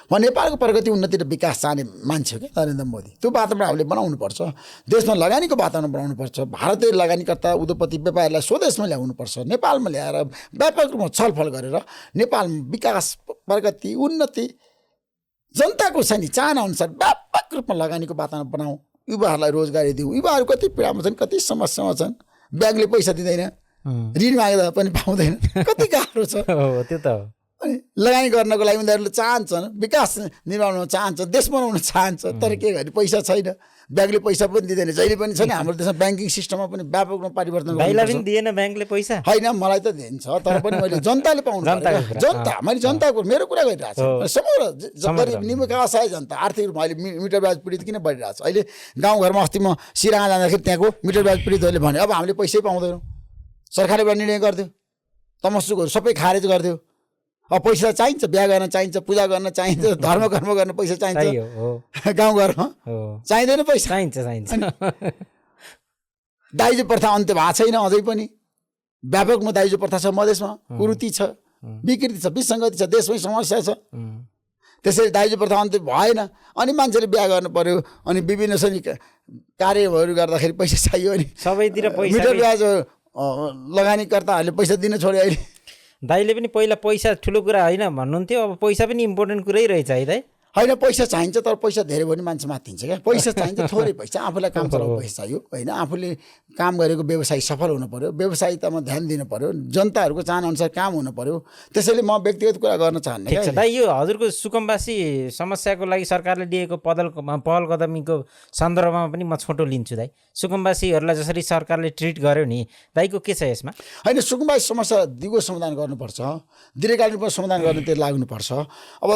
उहाँ नेपालको प्रगति, उन्नति र विकास चाहने मान्छे हो क्या नरेन्द्र मोदी। त्यो वातावरण हामीले बनाउनुपर्छ। देशमा लगानीको वातावरण बनाउनुपर्छ। भारतीय लगानीकर्ता, उद्योगपति, व्यापारीलाई स्वदेशमा ल्याउनुपर्छ। नेपालमा ल्याएर व्यापक रूपमा छलफल गरेर नेपाल विकास, प्रगति, उन्नति, जनताको छ नि चाहना अनुसार व्यापक रूपमा लगानीको वातावरण बनाऊ। युवाहरूलाई रोजगारी दिउँ। युवाहरू कति पीडामा छन्, कति समस्यामा छन्। ब्याङ्कले पैसा दिँदैन, ऋण माग्दा पनि पाउँदैन, कति गाह्रो छ। त्यो त हो। अनि लगानी गर्नको लागि उनीहरूले चाहन्छन्, विकास निर्माण चाहन्छ, देश बनाउन चाहन्छ। तर के गर्ने, पैसा छैन। ब्याङ्कले पैसा पनि दिँदैन, जहिले पनि छैन। हाम्रो देशमा ब्याङ्किङ सिस्टममा पनि व्यापक रूपमा परिवर्तन पनि दिएन ब्याङ्कले पैसा। होइन, मलाई त दिन्छ, तर पनि मैले जनताले पाउनु पर्यो। जनता, मैले जनताको मेरो कुरा गरिरहेको छु। समग्र गरिब निमुखा असहाय जनता, आर्थिक रूपमा अहिले मिटर ब्याज पीडित किन बढिरहेको छ? अहिले गाउँघरमा अस्ति म सिराहा जाँदाखेरि त्यहाँको मिटर ब्याज पीडितहरूले भने अब हामीले पैसै पाउँदैनौँ। सरकारले एउटा निर्णय गरिदियो, तमसुकहरू सबै खारेज गरिदियो। अब पैसा चाहिन्छ, बिहा गर्न चाहिन्छ, पूजा गर्न चाहिन्छ, धर्म कर्म गर्न पैसा चाहिन्छ। गाउँघरमा चाहिँदैन पैसा? चाहिन्छ। दाइजो प्रथा अन्त्य भएको छैन अझै पनि। व्यापकमा दाइजो प्रथा छ मधेसमा, कुरीति छ, विकृति छ, विसङ्गति छ, देशमै समस्या छ। त्यसरी दाइजो प्रथा अन्त्य भएन। अनि मान्छेले बिहा गर्नु पर्यो, अनि विभिन्न कार्यहरू गर्दाखेरि पैसा चाहियो। अनि सबैतिर पैसा, मिटर ब्याज लगानीकर्ताहरूले पैसा दिन छोड्यो। अहिले दाइले पनि पहिला पैसा ठुलो कुरा होइन भन्नुहुन्थ्यो, अब पैसा पनि इम्पोर्टेन्ट कुरै रहेछ है दाइ। होइन पैसा चाहिन्छ तर पैसा धेरै भयो भने मान्छे माथिन्छ क्या पैसा चाहिन्छ थोरै पैसा आफूलाई काम चलाउने पैसा चाहियो होइन आफूले काम गरेको व्यवसाय सफल हुनु पर्यो व्यवसायितामा ध्यान दिनु पर्यो जनताहरूको चाहनाअनुसार काम हुनु पर्यो त्यसैले म व्यक्तिगत कुरा गर्न चाहन्ने ठिक छ दाइ यो हजुरको सुकुम्बासी समस्याको लागि सरकारले लिएको पहल कदमीको सन्दर्भमा पनि म छोटो लिन्छु दाइ सुकुम्बासीहरूलाई जसरी सरकारले ट्रिट गर्यो नि दाइको के छ यसमा होइन सुकुम्बासी समस्या दिगो समाधान गर्नुपर्छ दीर्घकालीन पनि समाधान गर्नुतिर लाग्नुपर्छ अब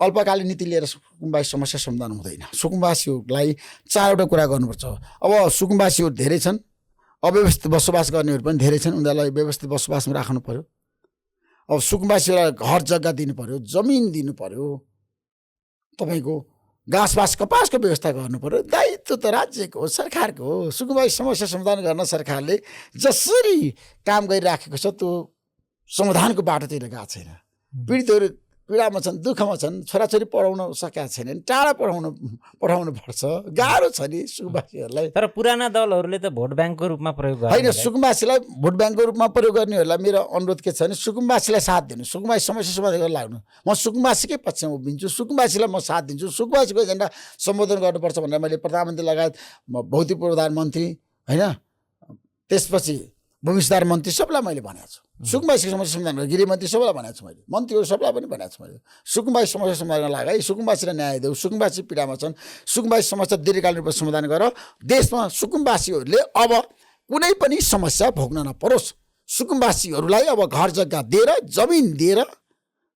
अल्पकालीन नीति लिएर सुकुम्बासी समस्या समाधान हुँदैन सुकुम्बासीहरूलाई चारवटा कुरा गर्नुपर्छ अब सुकुम्बासीहरू धेरै छन् अव्यवस्थित बसोबास गर्नेहरू पनि धेरै छन् उनीहरूलाई व्यवस्थित बसोबासमा राख्नु पर्यो अब सुकुम्बासीहरूलाई घर जग्गा दिनु पर्यो जमिन दिनु पर्यो तपाईँको घाँसबास कपासको व्यवस्था गर्नु पर्यो दायित्व त राज्यको हो सरकारको हो सुकुम्बासी समस्या समाधान गर्न सरकारले जसरी काम गरिराखेको छ त्यो समाधानको बाटोतिर गएको छैन पीडितहरू पीडामा छन् दुःखमा छन् छोराछोरी पढाउन सकेका छैनन् टाढा पठाउनु पर्छ गाह्रो छ नि सुकुम्बासीहरूलाई तर पुराना दलहरूले त भोट ब्याङ्कको रूपमा प्रयोग गर्छ होइन सुकुम्बासीलाई भोट ब्याङ्कको रूपमा प्रयोग गर्नेहरूलाई मेरो अनुरोध के छ भने सुकुम्बासीलाई साथ दिनु सुकुम्बासी समस्या समाधान गर्न लाग्नु म सुकुम्बासीकै पक्षमा उभिन्छु सुकुम्बासीलाई म साथ दिन्छु सुकुम्बासीको एजेन्डा सम्बोधन गर्नुपर्छ भनेर मैले प्रधानमन्त्री लगायत भौतिक पूर्वाधार मन्त्री होइन त्यसपछि भूमि सुधार मन्त्री सबलाई मैले भनेको छु सुकुम्बासीको समस्या समाधान गरेर गृहमन्त्री सबैलाई भनेको छु मैले मन्त्रीहरू सबलाई पनि भनेको छु मैले सुकुम्बासी समस्या समाधान गर्न लाग है सुकुम्बासीलाई न्याय देऊ सुकुम्बासी पीडामा छन् सुकुम्बासी समस्या दीर्घकालीन रूपमा समाधान गर देशमा सुकुम्बासीहरूले अब कुनै पनि समस्या भोग्न नपरोस् सुकुम्बासीहरूलाई अब घर जग्गा दिएर जमिन दिएर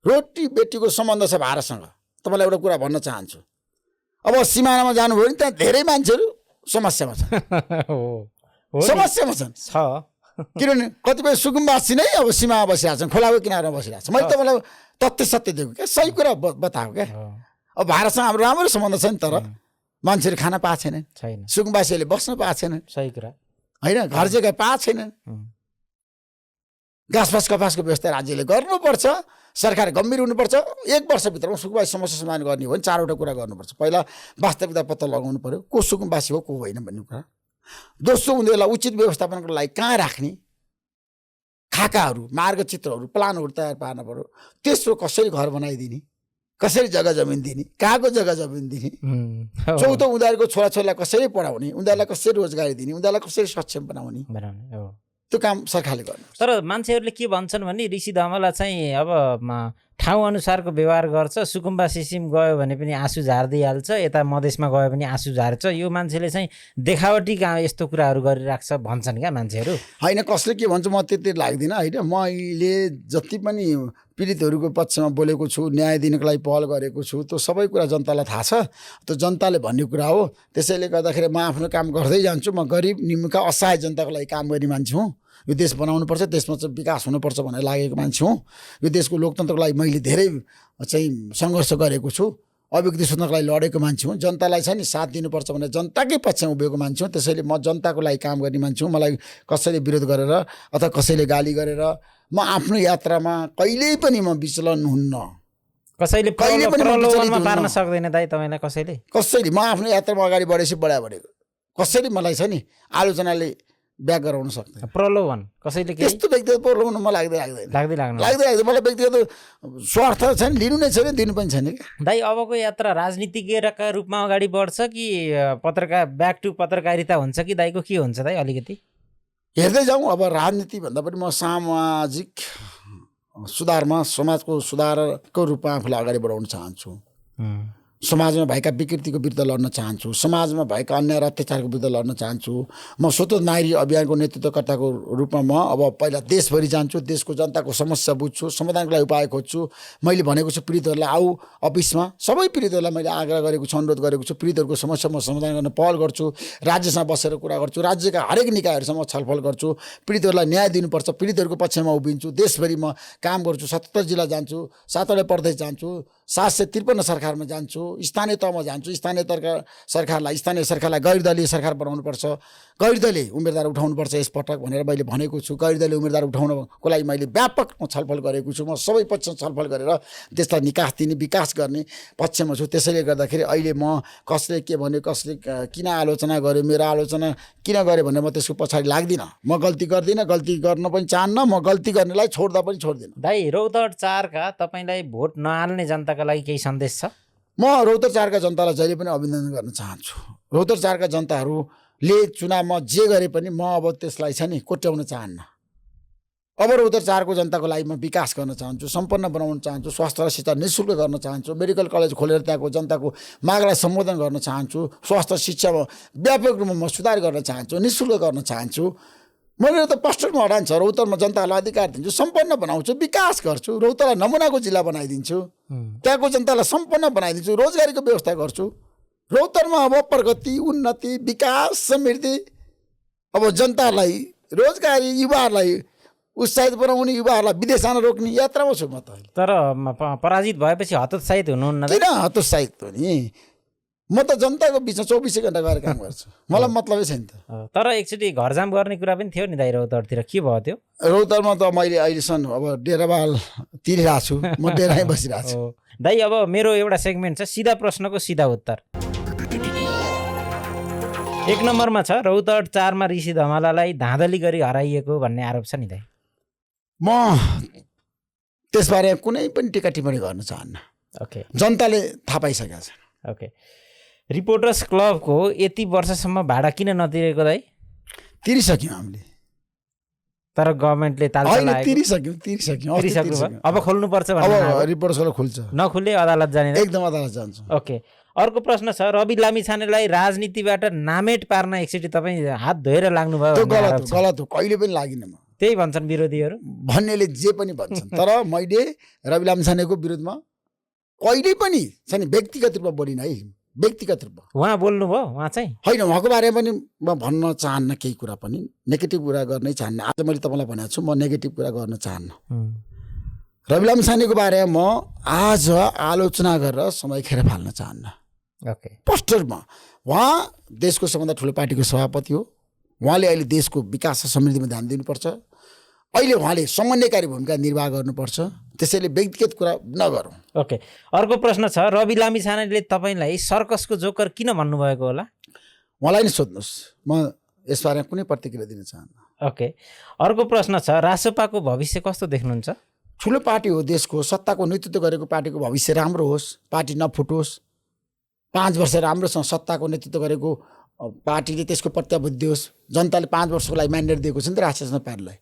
रोटी बेटीको सम्बन्ध छ भारतसँग तपाईँलाई एउटा कुरा भन्न चाहन्छु अब सिमानामा जानुभयो भने त्यहाँ धेरै मान्छेहरू समस्यामा छन् समस्यामा छन् किनभने कतिपय सुकुम्बासी नै अब सीमामा बसिरहेको छन् खोलाको किनारमा बसिरहेको छ मैले तपाईँलाई तथ्य सत्य दिएको क्या सही कुरा बताएको क्या अब भारतसँग हाम्रो राम्रो सम्बन्ध छ नि तर मान्छेहरू खान पाएको छैनन् सुकुम्बासीहरूले बस्न पाएको छैनन् सही कुरा होइन घर जग्गा पाएको छैनन् घाँसबास कपासको व्यवस्था राज्यले गर्नुपर्छ सरकार गम्भीर हुनुपर्छ 1 वर्षभित्रमा सुकुम्बासी समस्या समाधान गर्ने हो भने चारवटा कुरा गर्नुपर्छ पहिला वास्तविकता पत्ता लगाउनु पर्यो को सुकुम्बासी हो को होइन भन्ने कुरा दोस्रो उनीहरूलाई उचित व्यवस्थापनको लागि कहाँ राख्ने खाकाहरू मार्गचित्रहरू प्लानहरू तयार पार्न पर्यो तेस्रो कसरी घर बनाइदिने कसरी जग्गा जमिन दिने कहाँको जग्गा जमिन दिने चौथो उनीहरूको छोराछोरीलाई कसरी पढाउने उनीहरूलाई कसरी रोजगारी दिने उनीहरूलाई कसरी सक्षम बनाउने त्यो काम सरकारले गर्नु तर मान्छेहरूले के भन्छन् भने ऋषि धमला चाहिँ अब ठाउँ अनुसारको व्यवहार गर्छ सुकुम्बासी सिम गयो भने पनि आँसु झार्दिहाल्छ यता मधेसमा गयो भने आँसु झार्छ यो मान्छेले चाहिँ देखावटी यस्तो कुराहरू गरिराख्छ भन्छन् क्या मान्छेहरू होइन कसले के भन्छ म त्यति लाग्दिनँ होइन मैले जति पनि पीडितहरूको पक्षमा बोलेको छु न्याय दिनको लागि पहल गरेको छु त्यो सबै कुरा जनतालाई थाहा छ त्यो जनताले भन्ने कुरा हो त्यसैले गर्दाखेरि म आफ्नो काम गर्दै जान्छु म गरिब निमुखा असहाय जनताको लागि काम गर्ने मान्छे हुँ यो देश बनाउनुपर्छ देशमा चाहिँ विकास हुनुपर्छ भनेर लागेको मान्छे हुँ यो देशको लोकतन्त्रको लागि मैले धेरै चाहिँ सङ्घर्ष गरेको छु अभिव्यक्ति स्वतन्त्रको लागि लडेको मान्छे हुँ जनतालाई छ नि साथ दिनुपर्छ भनेर जनताकै पक्षमा उभिएको मान्छे हुँ त्यसैले म जनताको लागि काम गर्ने मान्छे हुँ मलाई कसैले विरोध गरेर अथवा कसैले गाली गरेर म आफ्नो यात्रामा कहिल्यै पनि म विचलन हुन्न कसैले कहिले पनि प्रलोभनमा पार्न सक्दैन दाइ तपाईँलाई कसैले म आफ्नो यात्रामा अगाडि बढेपछि बढेको कसैले मलाई छ नि आलोचनाले ब्याक गराउन सक्दैन प्रलोभन कसैले त्यस्तो व्यक्तिगत प्रलोभन म लाग्दैन मलाई व्यक्तिगत स्वार्थ छैन लिनु नै छैन दिनु पनि छैन क्या दाइ अबको यात्रा राजनीतिज्ञका रूपमा अगाडि बढ्छ कि ब्याक टु पत्रकारिता हुन्छ कि दाइको के हुन्छ दाइ अलिकति हेर्दै जाउँ अब राजनीति भन्दा पनि म सामाजिक सुधारमा समाजको सुधारको रूपमा आफूलाई अगाडि बढाउन चाहन्छु समाजमा भएका विकृतिको विरुद्ध लड्न चाहन्छु समाजमा भएका अन्याय र अत्याचारको विरुद्ध लड्न चाहन्छु म स्वतन्त्र नागरिक अभियानको नेतृत्वकर्ताको रूपमा म अब पहिला देशभरि जान्छु देशको जनताको समस्या बुझ्छु समाधानको लागि उपाय खोज्छु मैले भनेको छु पीडितहरूलाई आऊ अफिसमा सबै पीडितहरूलाई मैले आग्रह गरेको छु अनुरोध गरेको छु पीडितहरूको समस्या म समाधान गर्न पहल गर्छु राज्यसँग बसेर कुरा गर्छु राज्यका हरेक निकायहरूसँग म छलफल गर्छु पीडितहरूलाई न्याय दिनुपर्छ पीडितहरूको पक्षमा उभिन्छु देशभरि म काम गर्छु 77 जिल्ला जान्छु 7वटा प्रदेश जान्छु 753 सरकारमा जान्छु स्थानीय तहमा जान्छु स्थानीय सरकारलाई गैरदलीय सरकार बनाउनुपर्छ गैरदलीय उम्मेदवार उठाउनुपर्छ यसपटक भनेर मैले भनेको छु गैरदलीय उम्मेदवार उठाउनको लागि मैले व्यापक छलफल गरेको छु म सबै पक्षमा छलफल गरेर देशलाई निकास दिने विकास गर्ने पक्षमा छु त्यसैले गर्दाखेरि अहिले म कसले के भन्यो कसले किन आलोचना गर्यो मेरो आलोचना किन गर्यो भनेर म त्यसको पछाडि लाग्दिनँ म गल्ती गर्दिनँ गल्ती गर्न पनि चाहन्न म गल्ती गर्नेलाई छोड्दा पनि छोड्दिनँ दाइ रौतहट 4 का तपाईँलाई भोट नहाल्ने जनताका लागि केही सन्देश छ म रौतहट 4 का जनतालाई जहिले पनि अभिनन्दन गर्न चाहन्छु। रौतहट 4 का जनताहरूले चुनावमा जे गरे पनि म अब त्यसलाई चाहिँ नि कोट्याउन चाहन्न। अब रौतहट 4 को जनताको लागि म विकास गर्न चाहन्छु, सम्पन्न बनाउन चाहन्छु, स्वास्थ्य र शिक्षा निःशुल्क गर्न चाहन्छु, मेडिकल कलेज खोलेर त्यहाँको जनताको मागलाई सम्बोधन गर्न चाहन्छु, स्वास्थ्य शिक्षामा व्यापक रूपमा म सुधार गर्न चाहन्छु, निःशुल्क गर्न चाहन्छु। मैले त पोस्टरमा हटान्छ, रौतहटमा जनतालाई अधिकार दिन्छु, सम्पन्न बनाउँछु, विकास गर्छु, रौतहटलाई नमुनाको जिल्ला बनाइदिन्छु, त्यहाँको जनतालाई सम्पन्न बनाइदिन्छु, रोजगारीको व्यवस्था गर्छु। रौतहटमा अब प्रगति, उन्नति, विकास, समृद्धि, अब जनतालाई रोजगारी, युवाहरूलाई उत्साहित बनाउने, युवाहरूलाई विदेश जान रोक्ने यात्रामा छु म त। तर पराजित भएपछि हतोत्साहित हुनुहुन्न? किन हतोत्साहित हो नि, म त जनताको बिचमा 24 घण्टा गएर काम गर्छु, मलाई मतलबै छैन त। तर एकचोटि घरजाम गर्ने कुरा पनि थियो नि दाइ रौतहटतिर, के भयो त्यो? रौतहटमा त मैले अहिलेसम्म अब डेराबाल तिरिरहेको छु, म डेरामै बसिरहेको छु। दाइ अब मेरो एउटा सेगमेन्ट छ सिधा प्रश्नको सिधा उत्तर। 1 नम्बरमा छ रौतहट 4 मा ऋषि धमालालाई धाँधली गरी हराइएको भन्ने आरोप छ नि दाइ। म त्यसबारे कुनै पनि टिका टिप्पणी गर्न चाहन्न। ओके, जनताले थाहा पाइसकेको छ। ओके, रिपोर्टर्स क्लबको यति वर्षसम्म भाडा किन नतिरेको दाइ? तिरिसक्यौँ हामीले। तर गभर्मेन्टले तिरिसक्यौँ। अब खोल्नुपर्छ अब भन्ने रिपोर्टर्स क्लब खुल्छ, नखुले अदालत जाने? एकदम अदालत जान्छ। ओके, अर्को प्रश्न छ रवि लामिछानेलाई राजनीतिबाट नामेट पार्न एकचोटि तपाईँ हात धोएर लाग्नुभयो? त्यो गलत हो, कहिले पनि लागिन म। त्यही भन्छन् विरोधीहरू, भन्नेले जे पनि भन्छन्, तर मैले रवि लामिछानेको विरुद्धमा कहिले पनि चाहिँ व्यक्तिगत रूपमा बोलिन है, व्यक्तिगत रूपमा। उहाँ बोल्नुभयो? उहाँ चाहिँ होइन, उहाँको बारेमा पनि म भन्न चाहन्न, केही कुरा पनि नेगेटिभ कुरा गर्नै चाहन्न। आज मैले तपाईँलाई भनेको छु, म नेगेटिभ कुरा गर्न चाहन्न। रवि लामिछानेको बारेमा म आज आलोचना गरेर समय खेर फाल्न चाहन्न। ओके, पोस्टरमा उहाँ देशको सबभन्दा ठुलो पार्टीको सभापति हो, उहाँले अहिले देशको विकास र समृद्धिमा ध्यान दिनुपर्छ, अहिले उहाँले समन्वयकारी भूमिका निर्वाह गर्नुपर्छ, त्यसैले व्यक्तिगत कुरा नगरौँ। ओके, अर्को प्रश्न छ रवि लामिछानेले तपाईँलाई सर्कसको जोकर किन भन्नुभएको होला? उहाँलाई नै सोध्नुहोस्, म यसबारे कुनै प्रतिक्रिया दिन चाहन्न। ओके, अर्को प्रश्न छ रासोपाको भविष्य कस्तो देख्नुहुन्छ? ठुलो पार्टी हो, देशको सत्ताको नेतृत्व गरेको पार्टीको भविष्य राम्रो होस्, पार्टी नफुटोस्। 5 वर्ष राम्रोसँग सत्ताको नेतृत्व गरेको पार्टीले त्यसको प्रत्याबुद्धि होस्। जनताले 5 वर्षको लागि म्यान्डेट दिएको छ नि त राष्ट्रिय पार्टीलाई,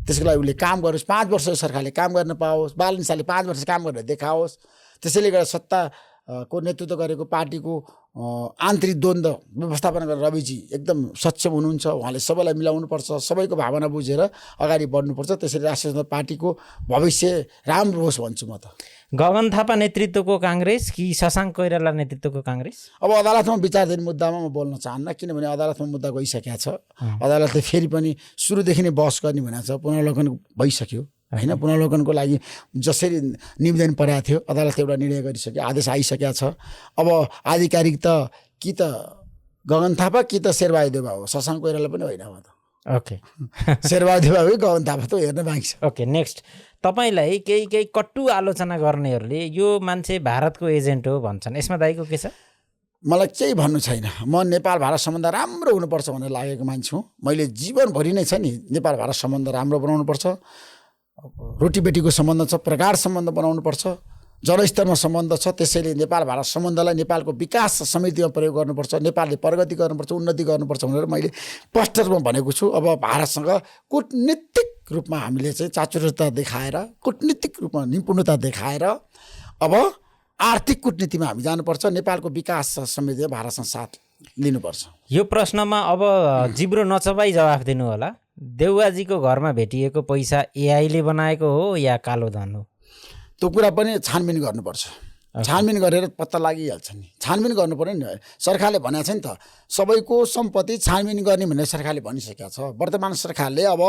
त्यसको लागि उसले काम गरोस्। 5 वर्ष सरकारले काम गर्न पाओस्, बालनिसाले 5 वर्ष काम गरेर देखाओस्। त्यसैले गर्दा सत्ताको नेतृत्व गरेको पार्टीको आन्तरिक द्वन्द्व व्यवस्थापन गरेर रविजी एकदम सक्षम हुनुहुन्छ। उहाँले सबैलाई मिलाउनुपर्छ, सबैको भावना बुझेर अगाडि बढ्नुपर्छ। त्यसरी राष्ट्रिय जनता पार्टीको भविष्य राम्रो होस् भन्छु म त। गगन थापा नेतृत्वको काङ्ग्रेस कि शशाङ्क कोइराला नेतृत्वको काङ्ग्रेस? अब अदालतमा विचाराधीन मुद्दामा म बोल्न चाहन्न, किनभने अदालतमा मुद्दा गइसकेको छ। अदालतले फेरि पनि सुरुदेखि नै बहस गर्ने भनेको छ, पुनर्वलोकन भइसक्यो होइन। पुनर्वलोकनको लागि जसरी निवेदन परेको थियो, अदालतले एउटा निर्णय गरिसक्यो, आदेश आइसकेको छ। अब आधिकारिक त कि त गगन थापा कि त शेरबहादुर देउवा हो, शशाङ्क कोइराला पनि होइन अब त। ओके, शेरबहादुर देउवा हो, गगन थापा त हेर्न बाँकी छ। ओके, नेक्स्ट तपाईँलाई केही कट्टु आलोचना गर्नेहरूले यो मान्छे भारतको एजेन्ट हो भन्छन्, यसमा दाइको के छ? मलाई केही भन्नु छैन। म नेपाल भारत सम्बन्ध राम्रो हुनुपर्छ भनेर लागेको मान्छे हुँ। मैले जीवनभरि नै छ नि नेपाल भारत सम्बन्ध राम्रो बनाउनुपर्छ, रोटीबेटीको सम्बन्ध छ, प्रगाढ सम्बन्ध बनाउनुपर्छ, जनस्तरमा सम्बन्ध छ। त्यसैले नेपाल भारत सम्बन्धलाई नेपालको विकास र समृद्धिमा प्रयोग गर्नुपर्छ, नेपालले प्रगति गर्नुपर्छ, उन्नति गर्नुपर्छ भनेर मैले पोस्टरमा भनेको छु। अब भारतसँग कूटनीतिक रूपमा हामीले चाहिँ चातुर्यता देखाएर, कूटनीतिक रूपमा निपुणता देखाएर अब आर्थिक कूटनीतिमा हामी जानुपर्छ। नेपालको विकास र समृद्धिमा भारतसँग साथ लिनुपर्छ। यो प्रश्नमा अब जिब्रो नचबाई जवाफ दिनु होला। देउवाजीको घरमा भेटिएको पैसा एआईले बनाएको हो या कालो धन हो? त्यो कुरा पनि छानबिन गर्नुपर्छ। छानबिन गरेर पत्ता लागिहाल्छ नि। छानबिन गर्नु पर्यो नि। सरकारले भनेको छ नि त, सबैको सम्पत्ति छानबिन गर्ने भनेर सरकारले भनिसकेको छ। वर्तमान सरकारले अब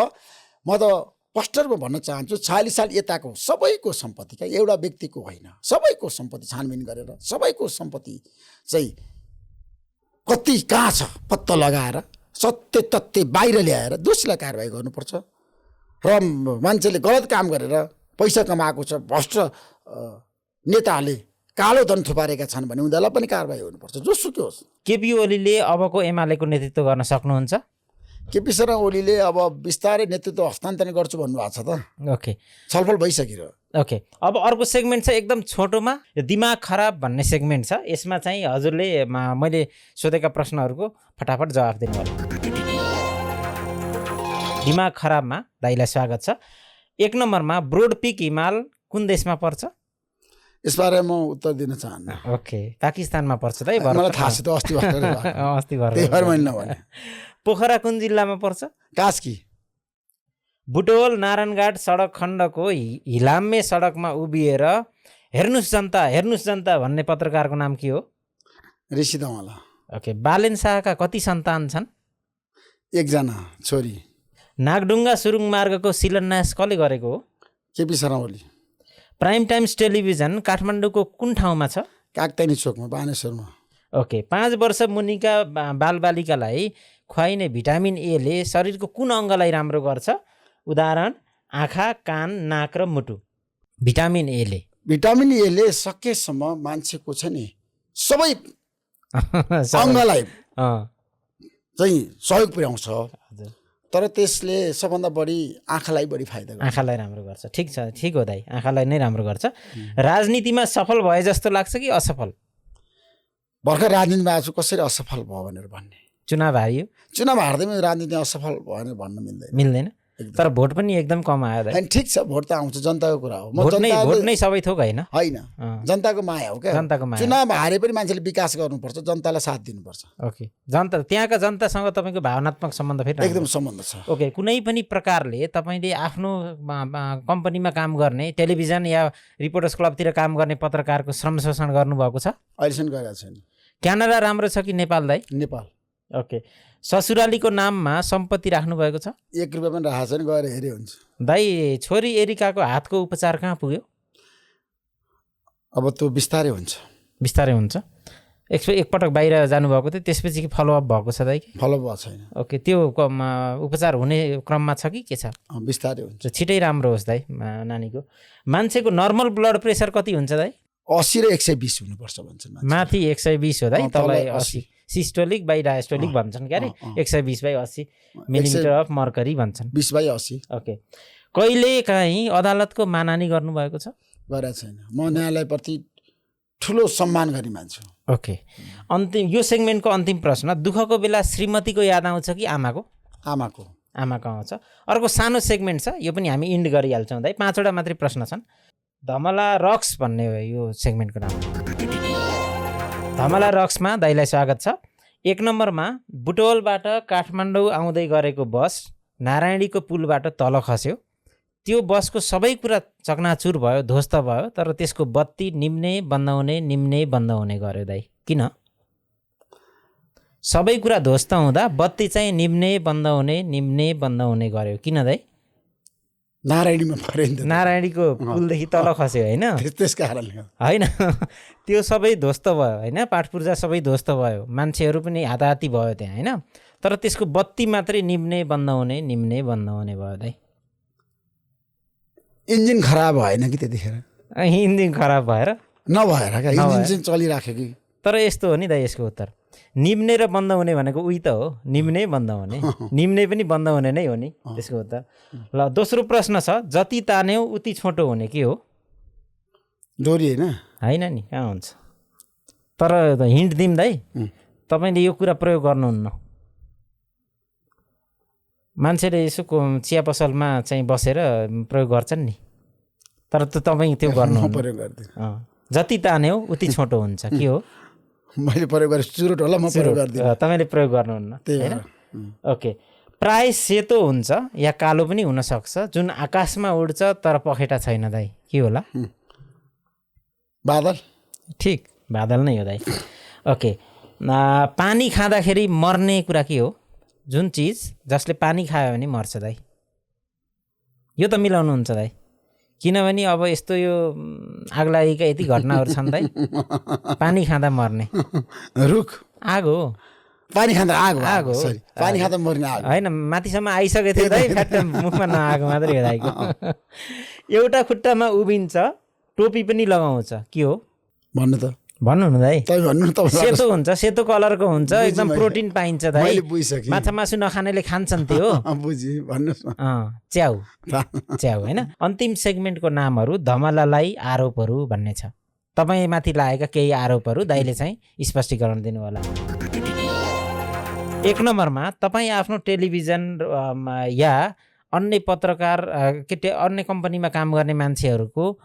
म त पोस्टरमा भन्न चाहन्छु, 46 साल यताको सबैको सम्पत्ति, क्या एउटा व्यक्तिको होइन, सबैको सम्पत्ति छानबिन गरेर सबैको सम्पत्ति चाहिँ कति कहाँ छ पत्ता लगाएर सत्य तथ्य बाहिर ल्याएर दोषीलाई कारबाही गर्नुपर्छ। र मान्छेले गलत काम गरेर पैसा कमाएको छ, भ्रष्ट नेताहरूले कालो धन थुपारेका छन् भने उनीहरूलाई पनि कारबाही हुनुपर्छ, जोसुकै होस्। केपी ओलीले अबको एमालेको नेतृत्व गर्न सक्नुहुन्छ? केपी शर्मा ओलीले अब बिस्तारै नेतृत्व हस्तान्तरण गर्छु भन्नुभएको छ त। ओके, छलफल भइसक्यो। ओके, अब अर्को सेगमेन्ट छ एकदम छोटोमा, यो दिमाग खराब भन्ने सेगमेन्ट छ। यसमा चाहिँ हजुरले मैले सोधेका प्रश्नहरूको फटाफट जवाफ दिनुभयो। दिमाग खराबमा दाइलाई स्वागत छ। 1 नम्बरमा ब्रोड पिक हिमाल कुन देशमा पर्छ? यसबारे म उत्तर दिन चाहन्न। ओके, पाकिस्तानमा पर्छ दाइ। मलाई थाहा छ त, अस्ति अस्ति त्यही भएर मैले नभने। पोखरा कुन जिल्लामा पर्छ? कास्की। बुटवल नारायणघाट सडक खण्डको हिलाम्मे सडकमा उभिएर हेर्नुस् जनता भन्ने पत्रकारको नाम के हो? ऋषि दमाला। ओके, बालेन शाहका कति सन्तान छन्? 1 जना छोरी। नागढुङ्गा सुरुङ मार्गको शिलान्यास कसले गरेको हो? KP Sharma Oli. Prime times television काठमाडौँको कुन ठाउँमा छ? कागतैनी चोकमा, बानेश्वरमा। ओके, 5 वर्ष मुनिका बालबालिकालाई खुवाइने भिटामिन ए ले शरीरको कुन अङ्गलाई राम्रो गर्छ? उदाहरण आँखा, कान, नाक र मुटु। भिटामिन ए ले सकेसम्म मान्छेको छ नि सबै अङ्गलाई चाहिँ सहयोग पुर्याउँछ, तर त्यसले सबभन्दा बढी आँखालाई बढी फाइदा गर्छ। आँखालाई राम्रो गर्छ। ठिक छ, ठिक हो दाइ, आँखालाई नै राम्रो गर्छ। राजनीतिमा सफल भए जस्तो लाग्छ कि असफल? भर्खर राजनीतिमा आएको छु, कसरी असफल भयो भनेर भन्ने। चुनाव हारियो, चुनाव हार्दैमा राजनीतिमा असफल भयो भनेर भन्न मिल्दैन। तर भोट पनि एकदम कम आयो दाइ। ठिक छ, भोट त आउँछ, जनताको कुरा हो। भोट नै सबै थोक होइन, जनताको माया हो क्या। जनताको माया। चुनाव हारे पनि मान्छेले विकास गर्नुपर्छ, जनतालाई साथ दिनुपर्छ। ओके, जनता, त्यहाँका जनतासँग तपाईँको भावनात्मक सम्बन्ध फेरि एकदम सम्बन्ध छ। ओके, कुनै पनि प्रकारले तपाईँले आफ्नो कम्पनीमा काम गर्ने, टेलिभिजन या रिपोर्टर्स क्लबतिर काम गर्ने पत्रकारको श्रम शोषण गर्नुभएको छ? अहिलेसम्म गरेको छैन। क्यानाडा राम्रो छ कि नेपाल दाइ? नेपाल। ओके, ससुरालीको नाममा सम्पत्ति राख्नु भएको छ? 1 रुपियाँ पनि राखेको छैन, गएर हेरे हुन्छ। दाइ, छोरी एरिकाको हातको उपचार कहाँ पुग्यो? अब त्यो बिस्तारै हुन्छ। बिस्तारै हुन्छ। एकपटक बाहिर जानुभएको थियो, त्यसपछि कि फलोअप भएको छ दाइ? फलोअप भएको छैन। ओके, त्यो उपचार हुने क्रममा छ कि के छ? बिस्तारै हुन्छ। छिटै राम्रो होस् दाइ नानीको। मान्छेको नर्मल ब्लड प्रेसर कति हुन्छ दाइ? 80 र 120 हुनुपर्छ भन्छन्। माथि 120 हो दाइ, तलाई 80। सिस्टोलिक बाई डायस्टोलिक भन्छन् क्या अरे। 120/80 मिलिमिटर अफ मर्करी भन्छन्। 20/80। ओके, कहिले काहीँ अदालतको मानहानि गर्नुभएको छ? गरेको छैन। म न्यायालयप्रति ठुलो सम्मान गर्ने मान्छे। ओके, अन्तिम, यो सेगमेन्टको अन्तिम प्रश्न, दुःखको बेला श्रीमतीको याद आउँछ कि आमाको? आमाको आउँछ। अर्को सानो सेगमेन्ट छ, यो पनि हामी इन्ड गरिहाल्छौँ दाइ। 5वटा मात्रै प्रश्न छन्। धमला रक्स भन्ने यो सेगमेन्टको नाम। धमला रक्समा दाइलाई स्वागत छ। 1 नम्बरमा बुटवलबाट काठमाडौँ आउँदै गरेको बस नारायणीको पुलबाट तल खस्यो। त्यो बसको सबै कुरा चकनाचुर भयो, ध्वस्त भयो, तर त्यसको बत्ती निम्ने बन्द हुने गर्यो दाइ। किन? सबै कुरा ध्वस्त हुँदा बत्ती चाहिँ निम्ने बन्द हुने गर्यो, किन दाइ? नारायणीमा पऱ्यो नि त। नारायणीको पुलदेखि तल खस्यो होइन? त्यस कारणले होइन, त्यो सबै ध्वस्त भयो होइन, पाठपूर्जा सबै ध्वस्त भयो, मान्छेहरू पनि हाताहाती भयो त्यहाँ होइन, तर त्यसको बत्ती मात्रै निम्ने बन्द हुने भयो दाइ। इन्जिन खराब भएन कि त्यतिखेर? इन्जिन खराब भएर नभएर क्या, इन्जिन चाहिँ चलिराख्यो कि। तर यस्तो हो नि दाइ, यसको उत्तर निम्ने र बन्द हुने भनेको उही त हो, निम्ने बन्द हुने, निम्ने पनि बन्द हुने नै हो नि त्यसको उत्तर। ल, दोस्रो प्रश्न छ, जति तान्यौ उति छोटो हुने के हो? डोरी होइन नि, कहाँ हुन्छ? तर हिन्ट दिउँ दाइ, तपाईँले यो कुरा प्रयोग गर्नुहुन्न। मान्छेले यसो चिया पसलमा चाहिँ बसेर प्रयोग गर्छन् नि, तर तपाईँ त्यो गर्नु प्रयोग गर्दिनँ। जति तान्यौ उति छोटो हुन्छ, के हो? मैले प्रयोग गरेँ चुरोट होला, म प्रयोग गर्दिनँ। तपाईँले प्रयोग गर्नुहुन्न होइन? ओके, प्राय सेतो हुन्छ या कालो पनि हुनसक्छ, जुन आकाशमा उड्छ तर पखेटा छैन दाइ, के होला? बादल। ठिक, बादल नै हो दाइ। ओके, पानी खाँदाखेरि मर्ने कुरा के हो? जुन चिज जसले पानी खायो भने मर्छ दाइ। यो त मिलाउनुहुन्छ दाइ, किनभने अब यस्तो यो आगलागीका यति घटनाहरू छन् दाइ। पानी खाँदा मर्ने रुख, आग हो। पानी खाँदा आग हो, पानी खाँदा मर्ने आग होइन, माथिसम्म आइसकेको थियो दाइ, फ्याट मुखमा नआगो मात्रै हो दाइको। एउटा खुट्टामा उभिन्छ, टोपी पनि लगाउँछ, के हो? भन्नु त। भन्नु न दाइ। तपाईँ भन्नु न, तपाईँ सेतो हुन्छ, सेतो कलरको हुन्छ, एकदम प्रोटिन पाइन्छ दाइ। मैले बुझिसकेँ। माछा मासु नखानेले खान्छन् त्यो। बुझेँ, भन्नुहोस् न। च्याउ च्याउ होइन। अन्तिम सेगमेन्टको नामहरू धमलालाई आरोपहरू भन्ने छ। तपाईँमाथि लागेका केही आरोपहरू दाइले चाहिँ स्पष्टीकरण दिनु होला। 1 नम्बरमा तपाईँ आफ्नो टेलिभिजन या अन्य पत्रकार अन्य कम्पनीमा काम गर्ने मान्छेहरूको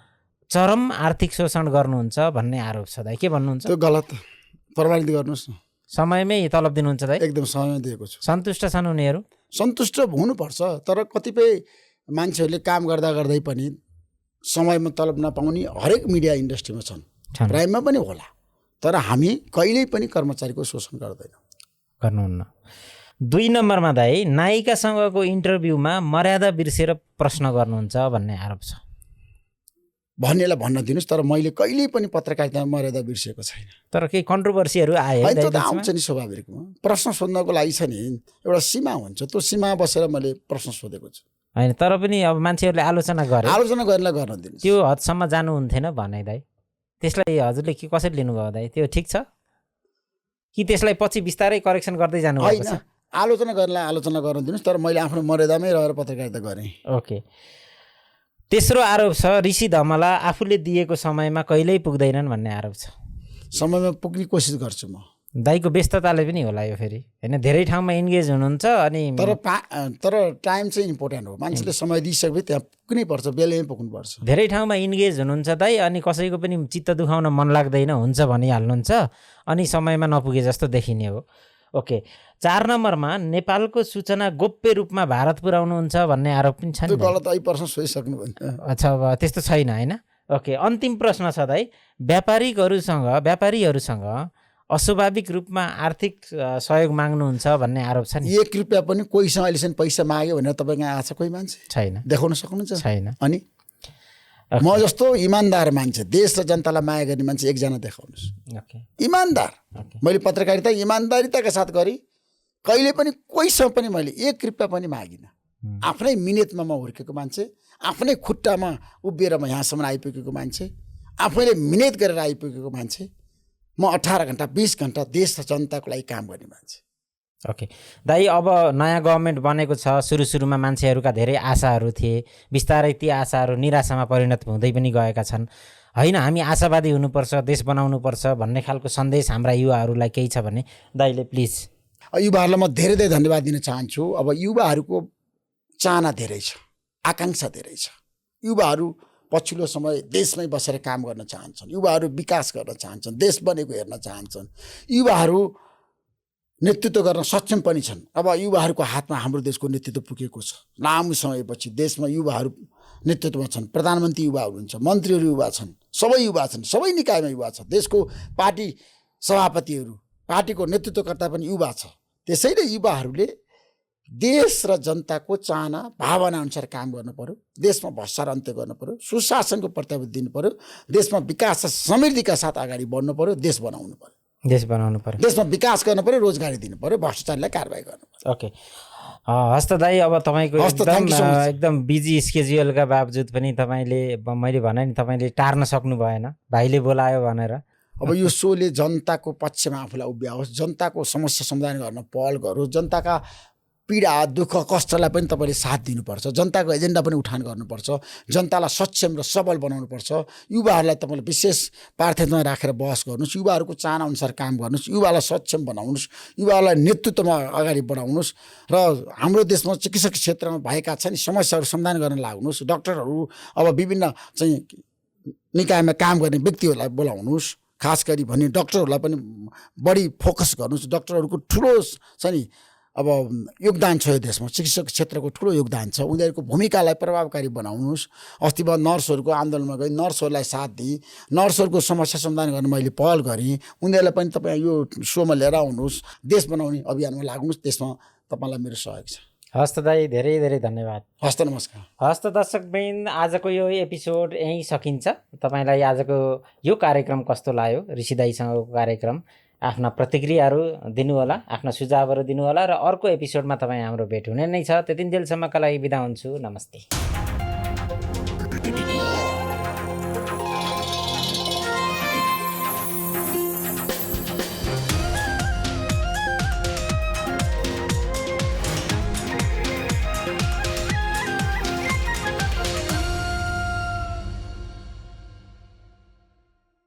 चरम आर्थिक शोषण गर्नुहुन्छ भन्ने आरोप छ दाइ, के भन्नुहुन्छ? त्यो गलत, प्रमाणित गर्नुहोस् न। समयमै तलब दिनुहुन्छ दाइ? एकदम समयमा दिएको छु। सन्तुष्ट छन् उनीहरू? सन्तुष्ट हुनुपर्छ, तर कतिपय मान्छेहरूले काम गर्दा गर्दै पनि समयमा तलब नपाउने हरेक मिडिया इन्डस्ट्रीमा छन्, प्राइममा पनि होला। तर हामी कहिल्यै पनि कर्मचारीको शोषण गर्नुहुन्न। 2 नम्बरमा दाइ नायिकासँगको इन्टरभ्यूमा मर्यादा बिर्सेर प्रश्न गर्नुहुन्छ भन्ने आरोप छ। भन्नेलाई भन्न दिनुहोस्, तर मैले कहिल्यै पनि पत्रकारितामा मर्यादा बिर्सेको छैन। तर केही कन्ट्रोभर्सीहरू आयो त्यो त आउँछ नि स्वाभाविकमा। प्रश्न सोध्नको लागि छ नि एउटा सीमा हुन्छ, त्यो सीमा बसेर मैले प्रश्न सोधेको छु होइन। तर पनि अब मान्छेहरूले आलोचना गर्नलाई गर्न दिनुहोस्। त्यो हदसम्म जानुहुन्थेन भने दाइ, त्यसलाई हजुरले के कसरी लिनुभयो दाइ? त्यो ठिक छ कि त्यसलाई पछि बिस्तारै करेक्सन गर्दै जानुभएको छ? आलोचना गर्न दिनुहोस्, तर मैले आफ्नो मर्यादामै रहेर पत्रकारिता गरेँ। ओके। तेस्रो आरोप छ ऋषि धमला आफूले दिएको समयमा कहिल्यै पुग्दैनन् भन्ने आरोप छ। समयमा पुग्ने कोसिस गर्छु म। दाइको व्यस्तताले पनि होला यो फेरि होइन, धेरै ठाउँमा इन्गेज हुनुहुन्छ अनि तर टाइम चाहिँ इम्पोर्टेन्ट हो। मान्छेले समय दिइसकेपछि त्यहाँ पुग्नै पर्छ, बेलैमा पुग्नुपर्छ। धेरै ठाउँमा इन्गेज हुनुहुन्छ दाइ, अनि कसैको पनि चित्त दुखाउन मन लाग्दैन, हुन्छ भनिहाल्नुहुन्छ, अनि समयमा नपुगे जस्तो देखिने हो। ओके। 4 नम्बरमा नेपालको सूचना गोप्य रूपमा भारत पुर्याउनुहुन्छ भन्ने आरोप पनि छ नि। गलत, यही प्रश्न सोधिसक्नु भयो। अच्छा, त्यस्तो छैन होइन। ओके। अन्तिम प्रश्न छ दाइ, व्यापारीहरूसँग अस्वाभाविक रूपमा आर्थिक सहयोग माग्नुहुन्छ भन्ने आरोप छ नि। 1 रुपियाँ पनि कोहीसँग अहिलेसम्म पैसा माग्यो भनेर तपाईँसँग आएको छ कोही मान्छे? छैन। देखाउन सक्नुहुन्छ? छैन। अनि म जस्तो इमान्दार मान्छे, देश र जनतालाई माया गर्ने मान्छे एकजना देखाउनुहोस्। इमान्दार। मैले पत्रकारिता इमान्दारिताका साथ गरेँ, कहिले पनि कोहीसँग पनि मैले 1 रुपियाँ पनि मागिनँ। आफ्नै मिहिनेतमा म हुर्केको मान्छे, आफ्नै खुट्टामा उभिएर म यहाँसम्म आइपुगेको मान्छे, आफैले मिहिनेत गरेर आइपुगेको मान्छे। म 18 घन्टा 20 घन्टा देश र जनताको लागि काम गर्ने मान्छे। ओके दाइ, अब नयाँ गभर्मेन्ट बनेको छ। सुरुमा मान्छेहरूका धेरै आशाहरू थिए, बिस्तारै ती आशाहरू निराशामा परिणत हुँदै पनि गएका छन् होइन। हामी आशावादी हुनुपर्छ, देश बनाउनुपर्छ भन्ने खालको सन्देश हाम्रा युवाहरूलाई केही छ भने दाइले प्लिज। युवाहरूलाई म धेरै धेरै धन्यवाद दिन चाहन्छु। अब युवाहरूको चाहना धेरै छ, आकाङ्क्षा धेरै छ। युवाहरू पछिल्लो समय देशमै बसेर काम गर्न चाहन्छन्, युवाहरू विकास गर्न चाहन्छन्, देश बनेको हेर्न चाहन्छन्, युवाहरू नेतृत्व गर्न सक्षम पनि छन्। अब युवाहरूको हातमा हाम्रो देशको नेतृत्व पुगेको छ। लामो समयपछि देशमा युवाहरू नेतृत्वमा छन्। प्रधानमन्त्री युवा हुनुहुन्छ, मन्त्रीहरू युवा छन्, सबै युवा छन्, सबै निकायमा युवा छ। देशको पार्टी सभापतिहरू, पार्टीको नेतृत्वकर्ता पनि युवा छ। त्यसैले युवाहरूले देश र जनताको चाहना भावना अनुसार काम गर्नु पर्यो, देशमा भ्रष्टाचार अन्त्य गर्नु पर्यो, सुशासनको प्रत्याभूति दिनु पर्यो, देशमा विकास र समृद्धिका साथ अगाडि बढ्नु पर्यो, देश बनाउनु पर्यो, देशमा विकास गर्नु पर्यो, रोजगारी दिनु पर्यो, भ्रष्टाचारलाई कारबाही गर्नु पर्यो। ओके, हस्त दाइ, अब तपाईँको एकदम बिजी स्केड्युलका बावजुद पनि तपाईँले, मैले भने नि तपाईँले टार्न सक्नु भएन, भाइले बोलायो भनेर। अब यो सोले जनताको पक्षमा आफूलाई उभ्याओस्, जनताको समस्या समाधान गर्न पहल गरोस्, जनताका पीडा दुःख कष्टलाई पनि तपाईँले साथ दिनुपर्छ, जनताको एजेन्डा पनि उठान गर्नुपर्छ, जनतालाई सक्षम र सबल बनाउनुपर्छ। युवाहरूलाई तपाईँले विशेष प्राथमिकतामा राखेर बहस गर्नुहोस्, युवाहरूको चाहना अनुसार काम गर्नुहोस्, युवालाई सक्षम बनाउनुहोस्, युवालाई नेतृत्वमा अगाडि बढाउनुहोस् र हाम्रो देशमा चिकित्सक क्षेत्रमा भएका छन् समस्याहरू समाधान गर्न लाग्नुहोस्। डाक्टरहरू, अब विभिन्न चाहिँ निकायमा काम गर्ने व्यक्तिहरूलाई बोलाउनुहोस्, खास गरी भने डाक्टरहरूलाई पनि बढी फोकस गर्नुहोस्। डाक्टरहरूको ठुलो छ नि अब योगदान छ यो देशमा, चिकित्सक क्षेत्रको ठुलो योगदान छ, उनीहरूको भूमिकालाई प्रभावकारी बनाउनुहोस्। अस्ति बाद नर्सहरूको आन्दोलनमा गई नर्सहरूलाई साथ दिई, नर्सहरूको समस्या समाधान गर्न मैले पहल गरेँ। उनीहरूलाई पनि तपाईँ यो सोमा लिएर आउनुहोस्, देश बनाउने अभियानमा लाग्नुहोस्, त्यसमा तपाईँलाई मेरो सहयोग छ। हस्त दाइ, धेरै धेरै धन्यवाद। हस्त नमस्कार। हस्त दर्शकवृन्द, आजको यो एपिसोड यहीँ सकिन्छ। तपाईँलाई आजको यो कार्यक्रम कस्तो लाग्यो, ऋषि दाइसँगको कार्यक्रम, आफ्ना प्रतिक्रियाहरू दिनुहोला, आफ्ना सुझावहरू दिनुहोला र अर्को एपिसोडमा तपाईँ हाम्रो भेट हुने नै छ। त्यतिन्जेलसम्मका लागि बिदा हुन्छु। नमस्ते।